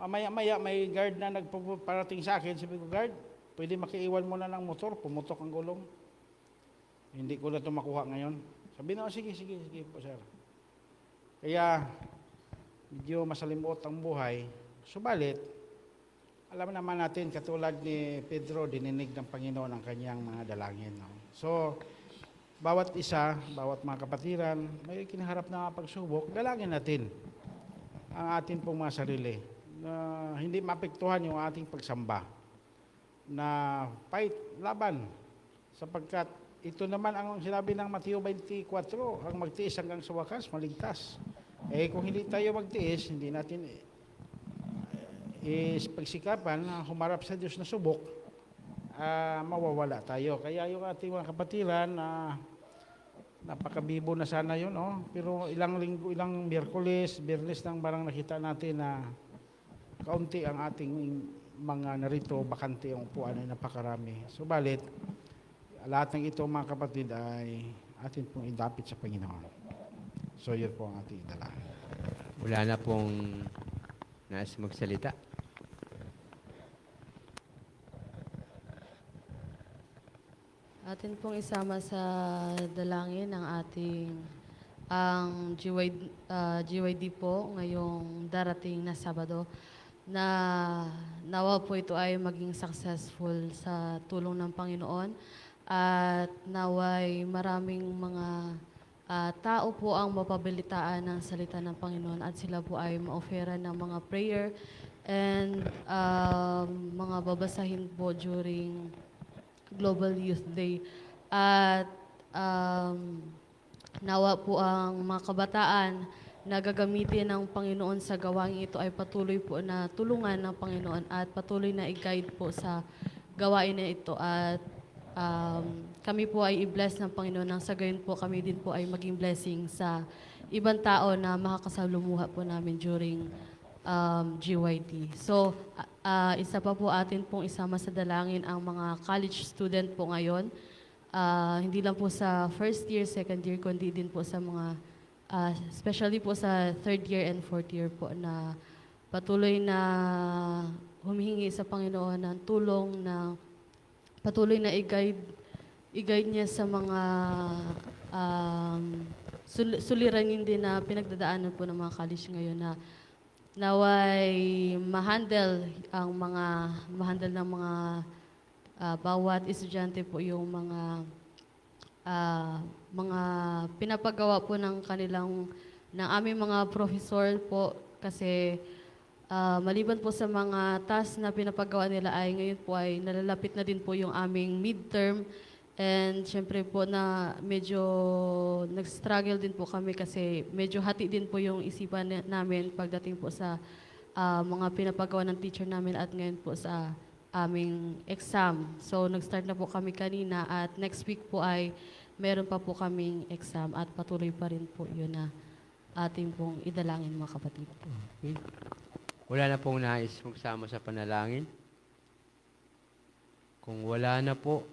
Mamaya-maya may guard na nagpaparating sa akin. Sabi ko, guard, pwede makiiwan mo na ng motor, pumutok ang gulong. Hindi ko na ito makuha ngayon. Sabi na, sige po sir. Kaya, medyo masalimuot ang buhay. Subalit, alam naman natin, katulad ni Pedro, dininig ng Panginoon ang kanyang mga dalangin. No? So, bawat isa, bawat mga kapatiran, may kinaharap na pagsubok, dalangin natin ang ating pong mga sarili na hindi maapektuhan yung ating pagsamba na fight, laban sapagkat ito naman ang sinabi ng Mateo 24, ang magtiis hanggang sa wakas, maligtas. Kung hindi tayo magtiis, hindi natin pagsikapan na humarap sa Diyos na subok, mawawala tayo. Kaya yung ating mga kapatiran, napakabibo na sana yun, no? Pero ilang linggo, ilang Miyerkules, Biyernes nang barang nakita natin na kaunti ang ating mga narito, bakante ang upuan ay napakarami. Subalit, lahat ng ito mga kapatid ay atin pong idapit sa Panginoon. So yun po ang ating dala. Wala na pong nais magsalita. Atin pong isama sa dalangin ang ating GYD po ngayong darating na Sabado na nawa po ito ay maging successful sa tulong ng Panginoon at naway maraming mga tao po ang mapabilitaan ng salita ng Panginoon at sila po ay ma-offera ng mga prayer and mga babasahin po during Global Youth Day. At nawa po ang mga kabataan na gagamitin ng Panginoon sa gawain ito ay patuloy po na tulungan ng Panginoon at patuloy na i-guide po sa gawain na ito. At kami po ay i-bless ng Panginoon nang sa gayon po kami din po ay maging blessing sa ibang tao na makakasalumuha po namin during GYD. So, isa pa po atin pong isama sa dalangin ang mga college student po ngayon. Hindi lang po sa first year, second year, kundi din po sa mga, especially po sa third year and fourth year po na patuloy na humihingi sa Panginoon ng tulong na patuloy na i-guide niya sa mga suliranin din na pinagdadaanan po ng mga college ngayon na naway ma-handle ng mga bawat estudyante po yung mga pinapagawa po ng aming mga professor po kasi maliban po sa mga task na pinapagawa nila ay ngayon po ay nalalapit na din po yung aming midterm and syempre po na medyo nag-struggle din po kami kasi medyo hati din po yung isipan namin pagdating po sa mga pinapagawa ng teacher namin at ngayon po sa aming exam. So nag-start na po kami kanina at next week po ay meron pa po kaming exam at patuloy pa rin po yun na ating pong idalangin mga kapatid. Okay. Wala na pong nais magsama sa panalangin. Kung wala na po,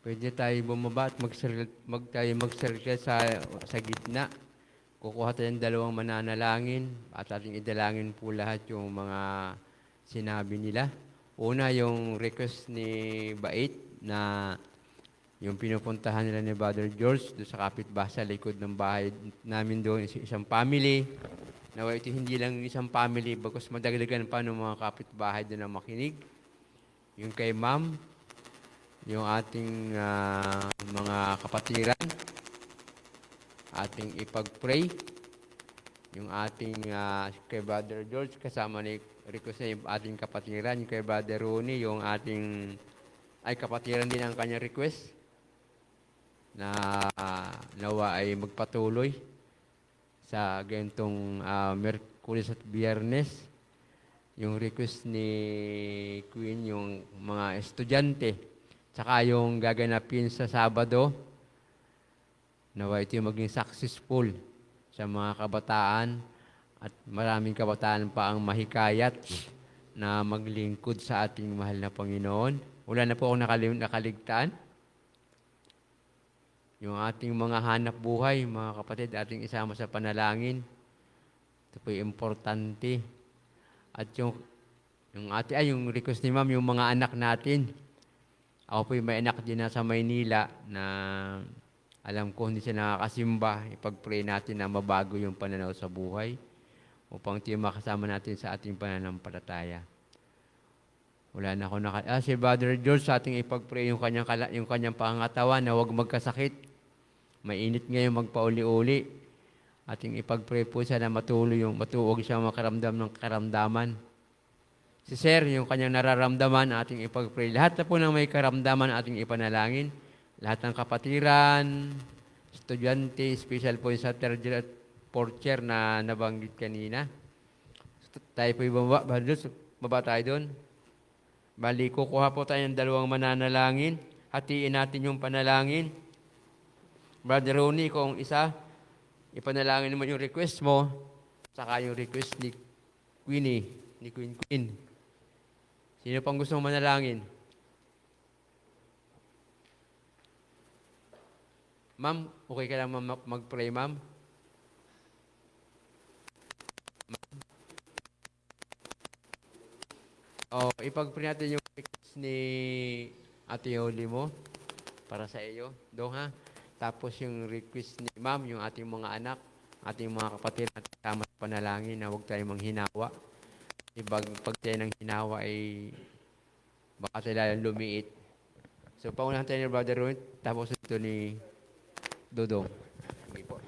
pwede tayo bumaba at mag-circle sa gitna. Kukuha tayo ng dalawang mananalangin at ating idalangin po lahat yung mga sinabi nila. Una, yung request ni Bait na yung pinupuntahan nila ni Brother George doon sa kapitbahay sa likod ng bahay namin doon, isang family. Nawa ito hindi lang isang family, bagkus madagdagan pa ng mga kapitbahay doon na makinig. Yung kay Ma'am, yung ating mga kapatiran, ating ipag-pray. Yung ating kay Brother George, kasama ni request na yung ating kapatiran. Yung kay Brother Rooney, yung ating, ay kapatiran din ang kanyang request na nawa ay magpatuloy sa gantong Merkulis at Biyernes. Yung request ni Queen, yung mga estudyante, tsaka yung gaganapin sa Sabado, nawa ito yung maging successful sa mga kabataan at maraming kabataan pa ang mahikayat na maglingkod sa ating mahal na Panginoon. Wala na po akong nakaligtaan. Yung ating mga hanap buhay, mga kapatid, ating isama sa panalangin. Ito po yung importante. At yung request ni Ma'am, yung mga anak natin. Ako po yung may anak din na sa Maynila na alam ko hindi siya nakakasimba. Ipag-pray natin na mabago yung pananaw sa buhay upang tiyo makasama natin sa ating pananampalataya. Wala na ako si Brother George, sa ating ipag-pray yung kanyang pangangatawan na huwag magkasakit. Mainit ngayon magpauli-uli. Ating ipag-pray po siya na matuwag siya makaramdam ng karamdaman. Si Sir, yung kanyang nararamdaman, ating ipag-pray. Lahat na po ng may karamdaman, ating ipanalangin. Lahat ng kapatiran, estudyante, special po yung sa third year at fourth year na nabanggit kanina. Tayo po ibaba. Baba tayo doon. Bali, kukuha po tayo ng dalawang mananalangin. Hatiin natin yung panalangin. Brother Ronnie, kung isa, ipanalangin mo yung request mo, saka yung request ni Queenie ni Queen Queen. Sino pang gustong manalangin? Ma'am, okay ka lang mag-pray, ma'am? O, ipag-pray natin yung request ni Ate Yoli mo para sa iyo. Dong ha? Tapos yung request ni ma'am, yung ating mga anak, ating mga kapatid at kasama sa panalangin na huwag tayong manghinawa. Pag tayo ng hinawa ay baka tayo lalong lumiit. So, paunahan tayo ni Brother Ruin, tapos ito ni Dodong. Sige po.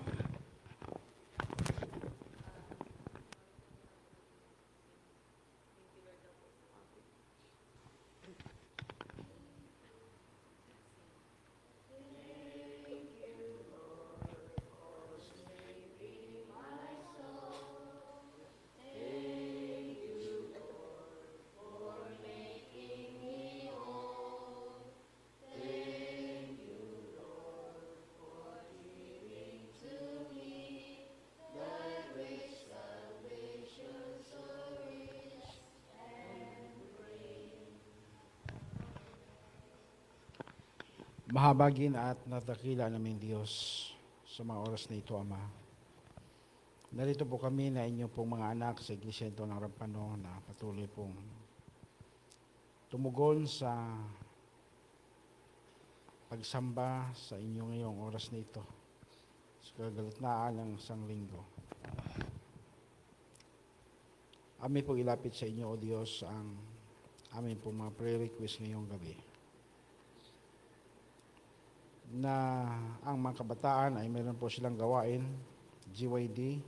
Mahabagin at natakila naming Diyos sa mga oras na ito, Ama. Narito po kami na inyong pong mga anak sa Iglesia ito ng Rampano na patuloy pong tumugon sa pagsamba sa inyo ngayong oras na ito sa kagalitnaan ng isang linggo. Amin po ilapit sa inyo, O Diyos, ang amin po mga prayer request ngayong gabi. Na ang mga kabataan ay meron po silang gawain, GYD,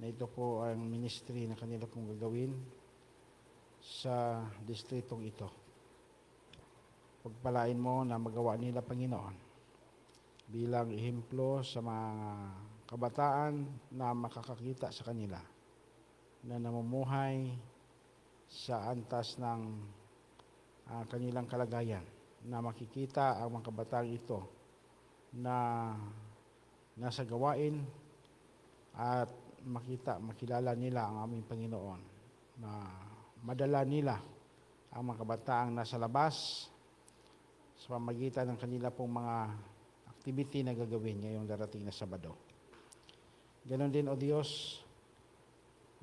na ito po ang ministry na kanila pong gagawin sa distritong ito. Pagpalain mo na magawa nila, Panginoon, bilang ehemplo sa mga kabataan na makakakita sa kanila na namumuhay sa antas ng kanilang kalagayan, na makikita ang mga kabataan ito na nasa gawain at makilala nila ang aming Panginoon, na madala nila ang mga kabataang nasa labas sa pamagitan ng kanila pong mga activity na gagawin ngayong darating na Sabado. Ganon din, O Diyos,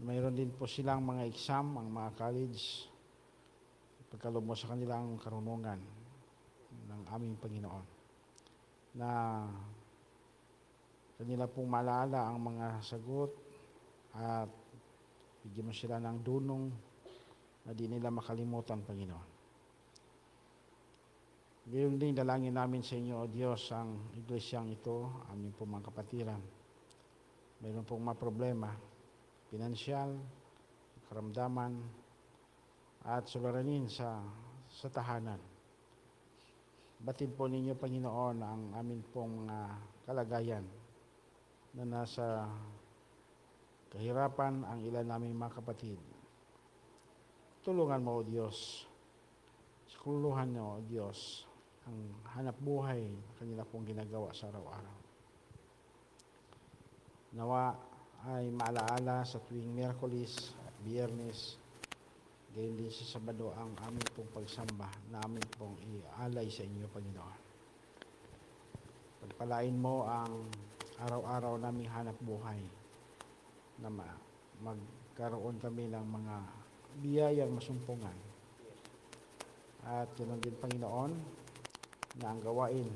mayroon din po silang mga exam, ang mga college, pagkalob mo sa kanilang karunungan ng aming Panginoon, na kanila pong maalala ang mga sagot at bigyan mo sila ng dunong na di nila makalimutan, Panginoon. Gayon din dalangin namin sa inyo, O Diyos, ang iglesyang ito, aming pong mga kapatiran. Mayroon pong mga problema, pinansyal, karamdaman, at suliranin sa tahanan. Batid po ninyo, Panginoon, ang amin pong kalagayan na nasa kahirapan ang ilan naming mga kapatid. Tulungan mo, O Diyos, sikuluhan mo, O Diyos, ang hanap buhay na kanila pong ginagawa sa araw-araw. Nawa ay maalaala sa tuwing Miyerkules, Biyernes, gayon din sa Sabado ang aming pong pagsamba na aming pong ialay sa inyo, Panginoon. Pagpalain mo ang araw-araw naming hanap buhay na magkaroon kami ng mga biyayang masumpungan. At ganoon din, Panginoon, na ang gawain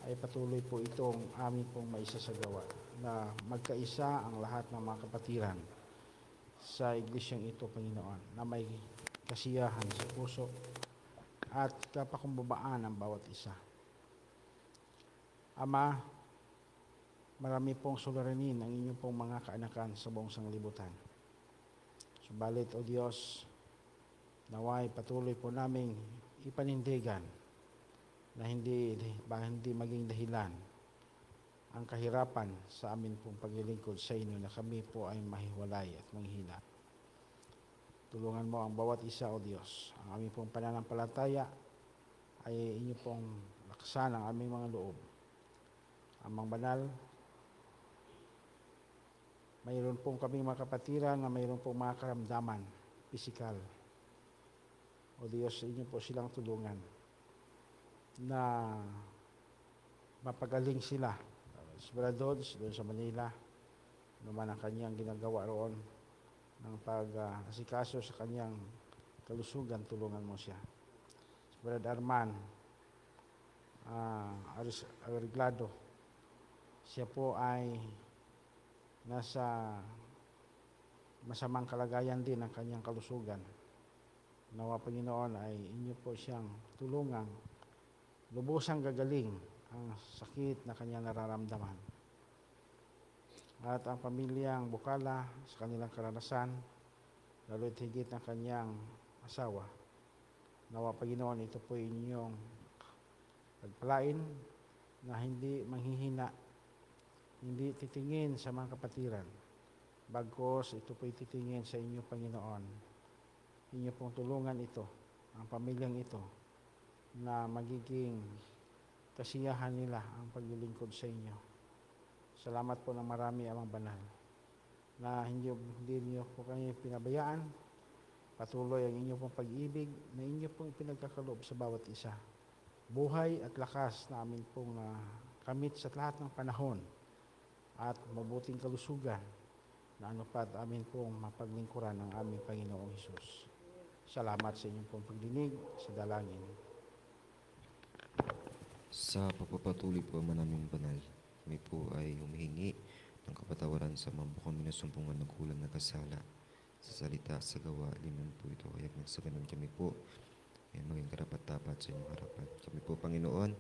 ay patuloy po itong aming pong maisasagawa, na magkaisa ang lahat ng mga kapatiran sa iglesyang ito, Panginoon, na may kasiyahan sa puso at kapakumbabaan ng bawat isa. Ama, marami pong suliranin ang inyong pong mga kaanakan sa buong sanglibutan. Subalit, O Diyos, naway patuloy po naming ipanindigan na hindi maging dahilan ang kahirapan sa amin pong paglilingkod sa inyo, na kami po ay mahiwalay at manghina. Tulungan mo ang bawat isa, O Diyos. Ang aming pong pananampalataya ay inyo pong laksan ang aming mga loob. Amang banal, mayroon pong kaming mga kapatiran na mayroon pong mga karamdaman, physical. O Diyos, inyo po silang tulungan na mapagaling sila. Si Brother Dodge, doon sa Manila, naman ang kanyang ginagawa roon ng pag-asikaso sa kanyang kalusugan, tulungan mo siya. Si Brother Arman, Ariglado, siya po ay nasa masamang kalagayan din ang kanyang kalusugan. Nawa Panginoon ay inyo po siyang tulungang lubusang gagaling ang sakit na kanyang nararamdaman. At ang pamilyang Bukala sa kanilang karanasan, lalo't higit ng kanyang asawa, nawa Panginoon, ito po inyong pagpalain na hindi manghihina, hindi titingin sa mga kapatiran, bagkos ito po titingin sa inyo, Panginoon. Inyo pong tulungan ito, ang pamilyang ito, na magiging kasiyahan nila ang paglilingkod sa inyo. Salamat po ng marami, Amang Banal, na hindi niyo po kami pinabayaan. Patuloy ang inyo pong pag-ibig na inyo pong pinagkakaloob sa bawat isa. Buhay at lakas na amin pong kamit sa lahat ng panahon at mabuting kalusugan na anupat amin pong mapaglingkuran ng aming Panginoong Hesus. Salamat sa inyong pong pagdinig sa dalangin. Sa pagpapatuloy po naman naming banal, kami po ay humihingi ng kapatawaran sa mga bukang minasumpungan ng kulang na kasala sa salita, sa gawa, liman po ito. Kaya sa ganun kami po ay maging karapat-dapat sa inyong harapan. Kami po, Panginoon,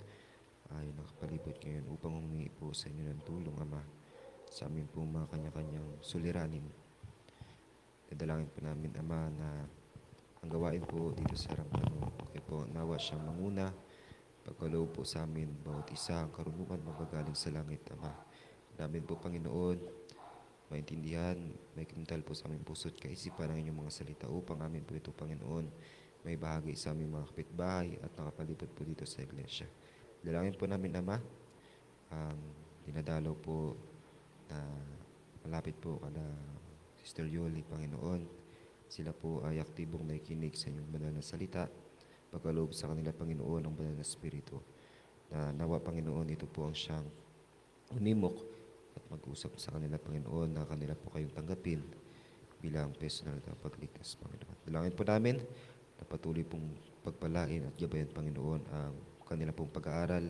ay nakapalibot ngayon upang humingi po sa inyo ng tulong, Ama, sa amin po mga kanya-kanyang suliranin. Nadalangin po namin, Ama, na ang gawain po dito sa Rampano, kaya po nawa siyang manguna, pagkaloob po sa amin, bawat isa ang karunungan magagaling sa langit, Ama. Namin po, Panginoon, maintindihan, may kintal po sa aming puso't kaisipan ng inyong mga salita upang amin po ito, Panginoon, may bahagi sa aming mga kapitbahay at nakapalibot po dito sa iglesia. Dalangin po namin, Ama, ang dinadalaw po na malapit po kada Sister Yoli, Panginoon. Sila po ay aktibong nakikinig sa inyong banal na salita, pagkaloob sa kanila, Panginoon, ang banal na Espiritu. Na nawa, Panginoon, ito po ang siyang unimok at mag-usap sa kanila, Panginoon, na kanila po kayong tanggapin bilang personal na pagligtas, Panginoon. Dalangin po namin na patuloy pong pagpalain at gabayan, Panginoon, ang kanila pong pag-aaral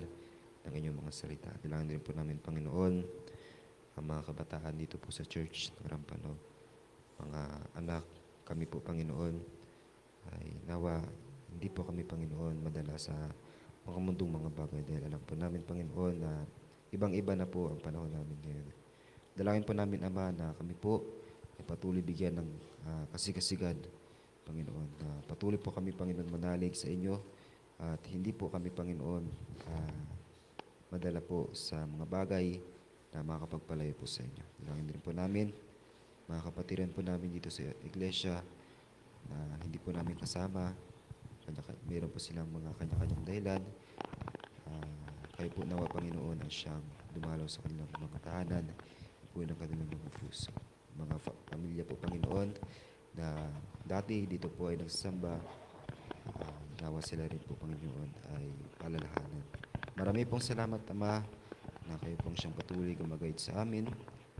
ng inyong mga salita. Dalangin din po namin, Panginoon, ang mga kabataan dito po sa church ng Rampano, mga anak, kami po, Panginoon, ay nawa, hindi po kami, Panginoon, madala sa mga mundong mga bagay dahil alam po namin, Panginoon, na ibang-iba na po ang panahon namin ngayon. Dalangin po namin, Ama, na kami po ay patuloy bigyan ng kasigasigan, Panginoon. Patuloy po kami, Panginoon, manalig sa inyo at hindi po kami, Panginoon, madala po sa mga bagay na makakapagpalayo po sa inyo. Dalangin din po namin, mga kapatiran po namin dito sa iglesia na hindi po namin kasama. Mayroon po silang mga kanya-kanyang dahilan. Kayo po nawa, Panginoon, ang siyang dumalaw sa kanilang mga tahanan, po ng kanilang mga puso. Mga pamilya po, Panginoon, na dati dito po ay nagsasamba, nawa sila rin po, Panginoon, ay palalahanan. Marami pong salamat, Ama, na kayo pong siyang patuloy gumagayad sa amin.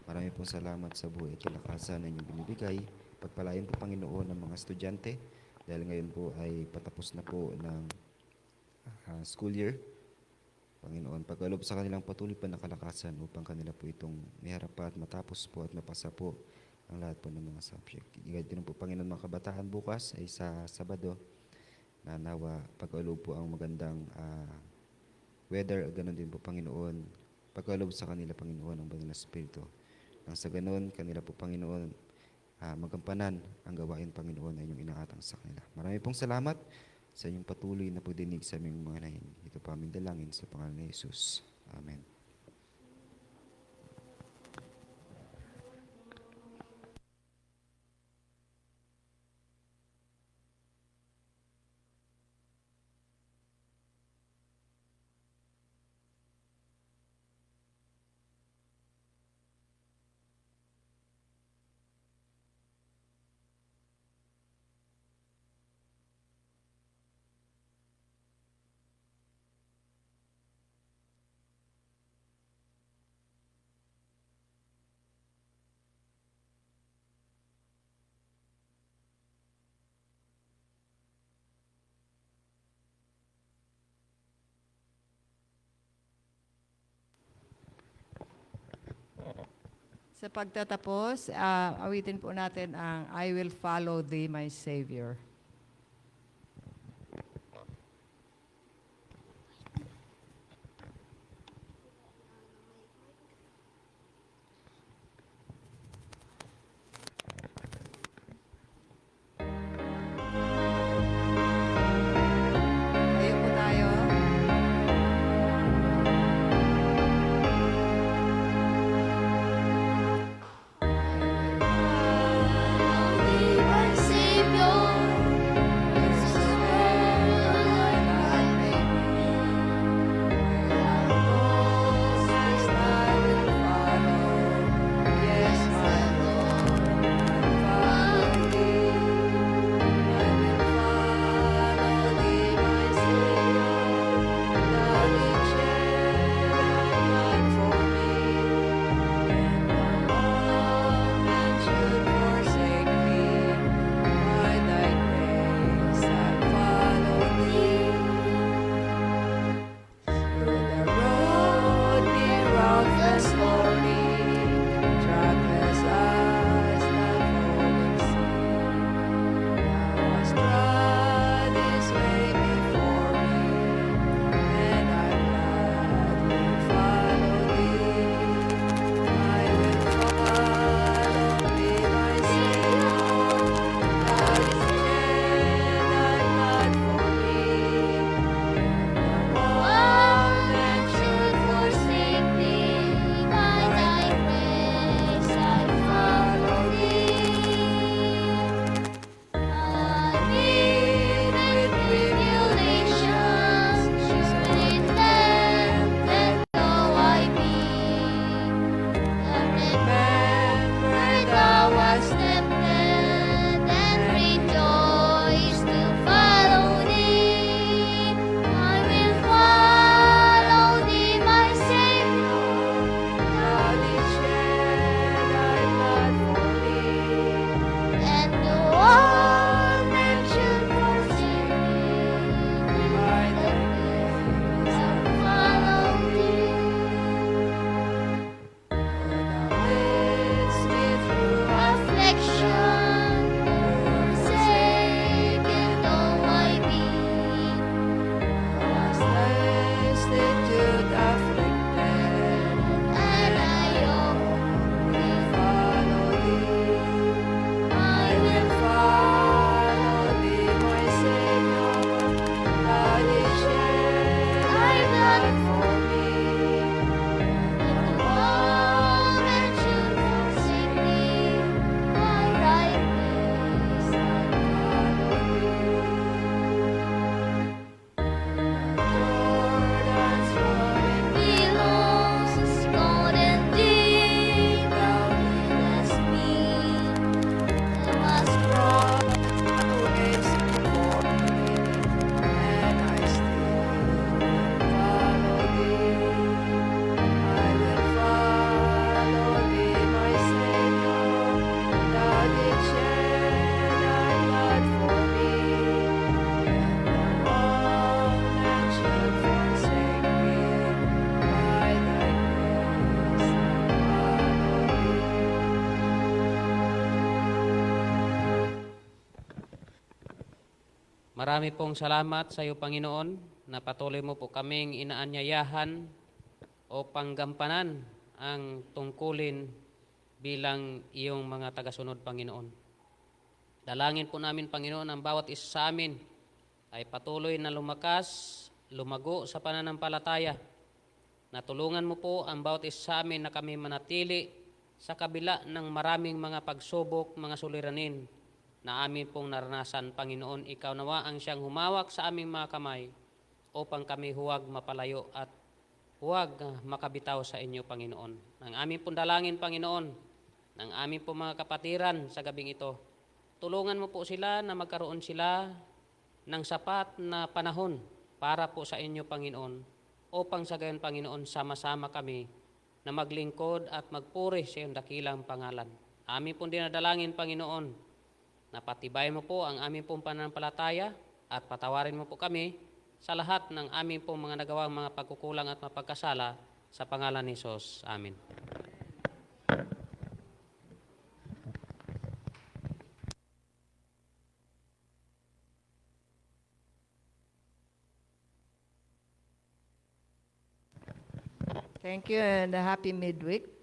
Marami pong salamat sa buhay at kalakasan na inyong binibigay. Pagpalain po, Panginoon, ng mga estudyante dahil ngayon po ay patapos na po ng school year. Panginoon, pagkaloob sa kanilang patuloy pa na kalakasan upang kanila po itong miharap at matapos po at mapasa po ang lahat po ng mga subject. Igad din po, Panginoon, mga kabataan bukas ay sa Sabado na nawa pagkaloob po ang magandang weather. Ganon din po, Panginoon, pagkaloob sa kanila, Panginoon, ang banal na Espiritu. Nang sa ganon, kanila po, Panginoon, magampanan ang gawain, Panginoon, na inyong inaatang sa kanila. Marami pong salamat sa inyong patuloy na pagdinig sa aming mga nahin. Ito pa aming dalangin sa pangalan ni Jesus. Amen. Sa pagtatapos, awitin po natin ang I Will Follow Thee, My Savior. Tayo po tayo. My Savior, this is where my life may be. Yes, I will follow. Yes, my Lord, I will follow Thee. I will follow Thee, my Savior. Thou didst shed thy blood for me, and no man should forsake me. By Thy grace I follow Thee. Through the road be rough and stormy, trackless as the falling sea. Thou hast trod this way before me, and I gladly follow Thee. I will follow Thee, my Savior. Thou didst shed Thy blood for me, All men should forsake me. By Thy grace I follow Thee. Amid with tribulations, surely tempted though I be. Remember Thou wast tempted, and rejoice to follow Thee. I will follow Thee, my Savior. Thou didst shed Thy blood for me, And though all men should forsake me, by Thy grace I follow Thee. Thou leadst me through Affliction, forsaken though I be, was destitute, afflicted, and I will follow Thee. I will follow Thee, my Savior. Thou didst shed Thy blood for me, and all men should forsake me, by Thy grace I Jordan's rolling belongs as golden deep. Thou leadest me, and must cross waves before me, and I still follow Thee. I will follow Thee, my Savior. Thou didst shed Thy blood for me, and all men should forsake me. By Thy grace I follow Thee. Marami pong salamat sa iyo, Panginoon, na patuloy mo po kaming inaanyayahan o panggampanan ang tungkulin bilang iyong mga tagasunod, Panginoon. Dalangin po namin, Panginoon, ang bawat isa sa amin ay patuloy na lumakas, lumago sa pananampalataya. Natulungan mo po ang bawat isa sa amin na kami manatili sa kabila ng maraming mga pagsubok, mga suliranin na amin pong naranasan, Panginoon. Ikaw nawa ang siyang humawak sa aming mga kamay upang kami huwag mapalayo at huwag makabitaw sa inyo, Panginoon. Ang aming pong dalangin, Panginoon, ng aming pong mga kapatiran sa gabing ito, tulungan mo po sila na magkaroon sila ng sapat na panahon para po sa inyo, Panginoon, upang sa gayon, Panginoon, sama-sama kami na maglingkod at magpuri sa iyong dakilang pangalan. Amin pong dinadalangin, Panginoon, na patibayin mo po ang aming pong pananampalataya at patawarin mo po kami sa lahat ng aming pong mga nagawang mga pagkukulang at mapagkasala sa pangalan ni Jesus. Amen. Thank you and a happy midweek.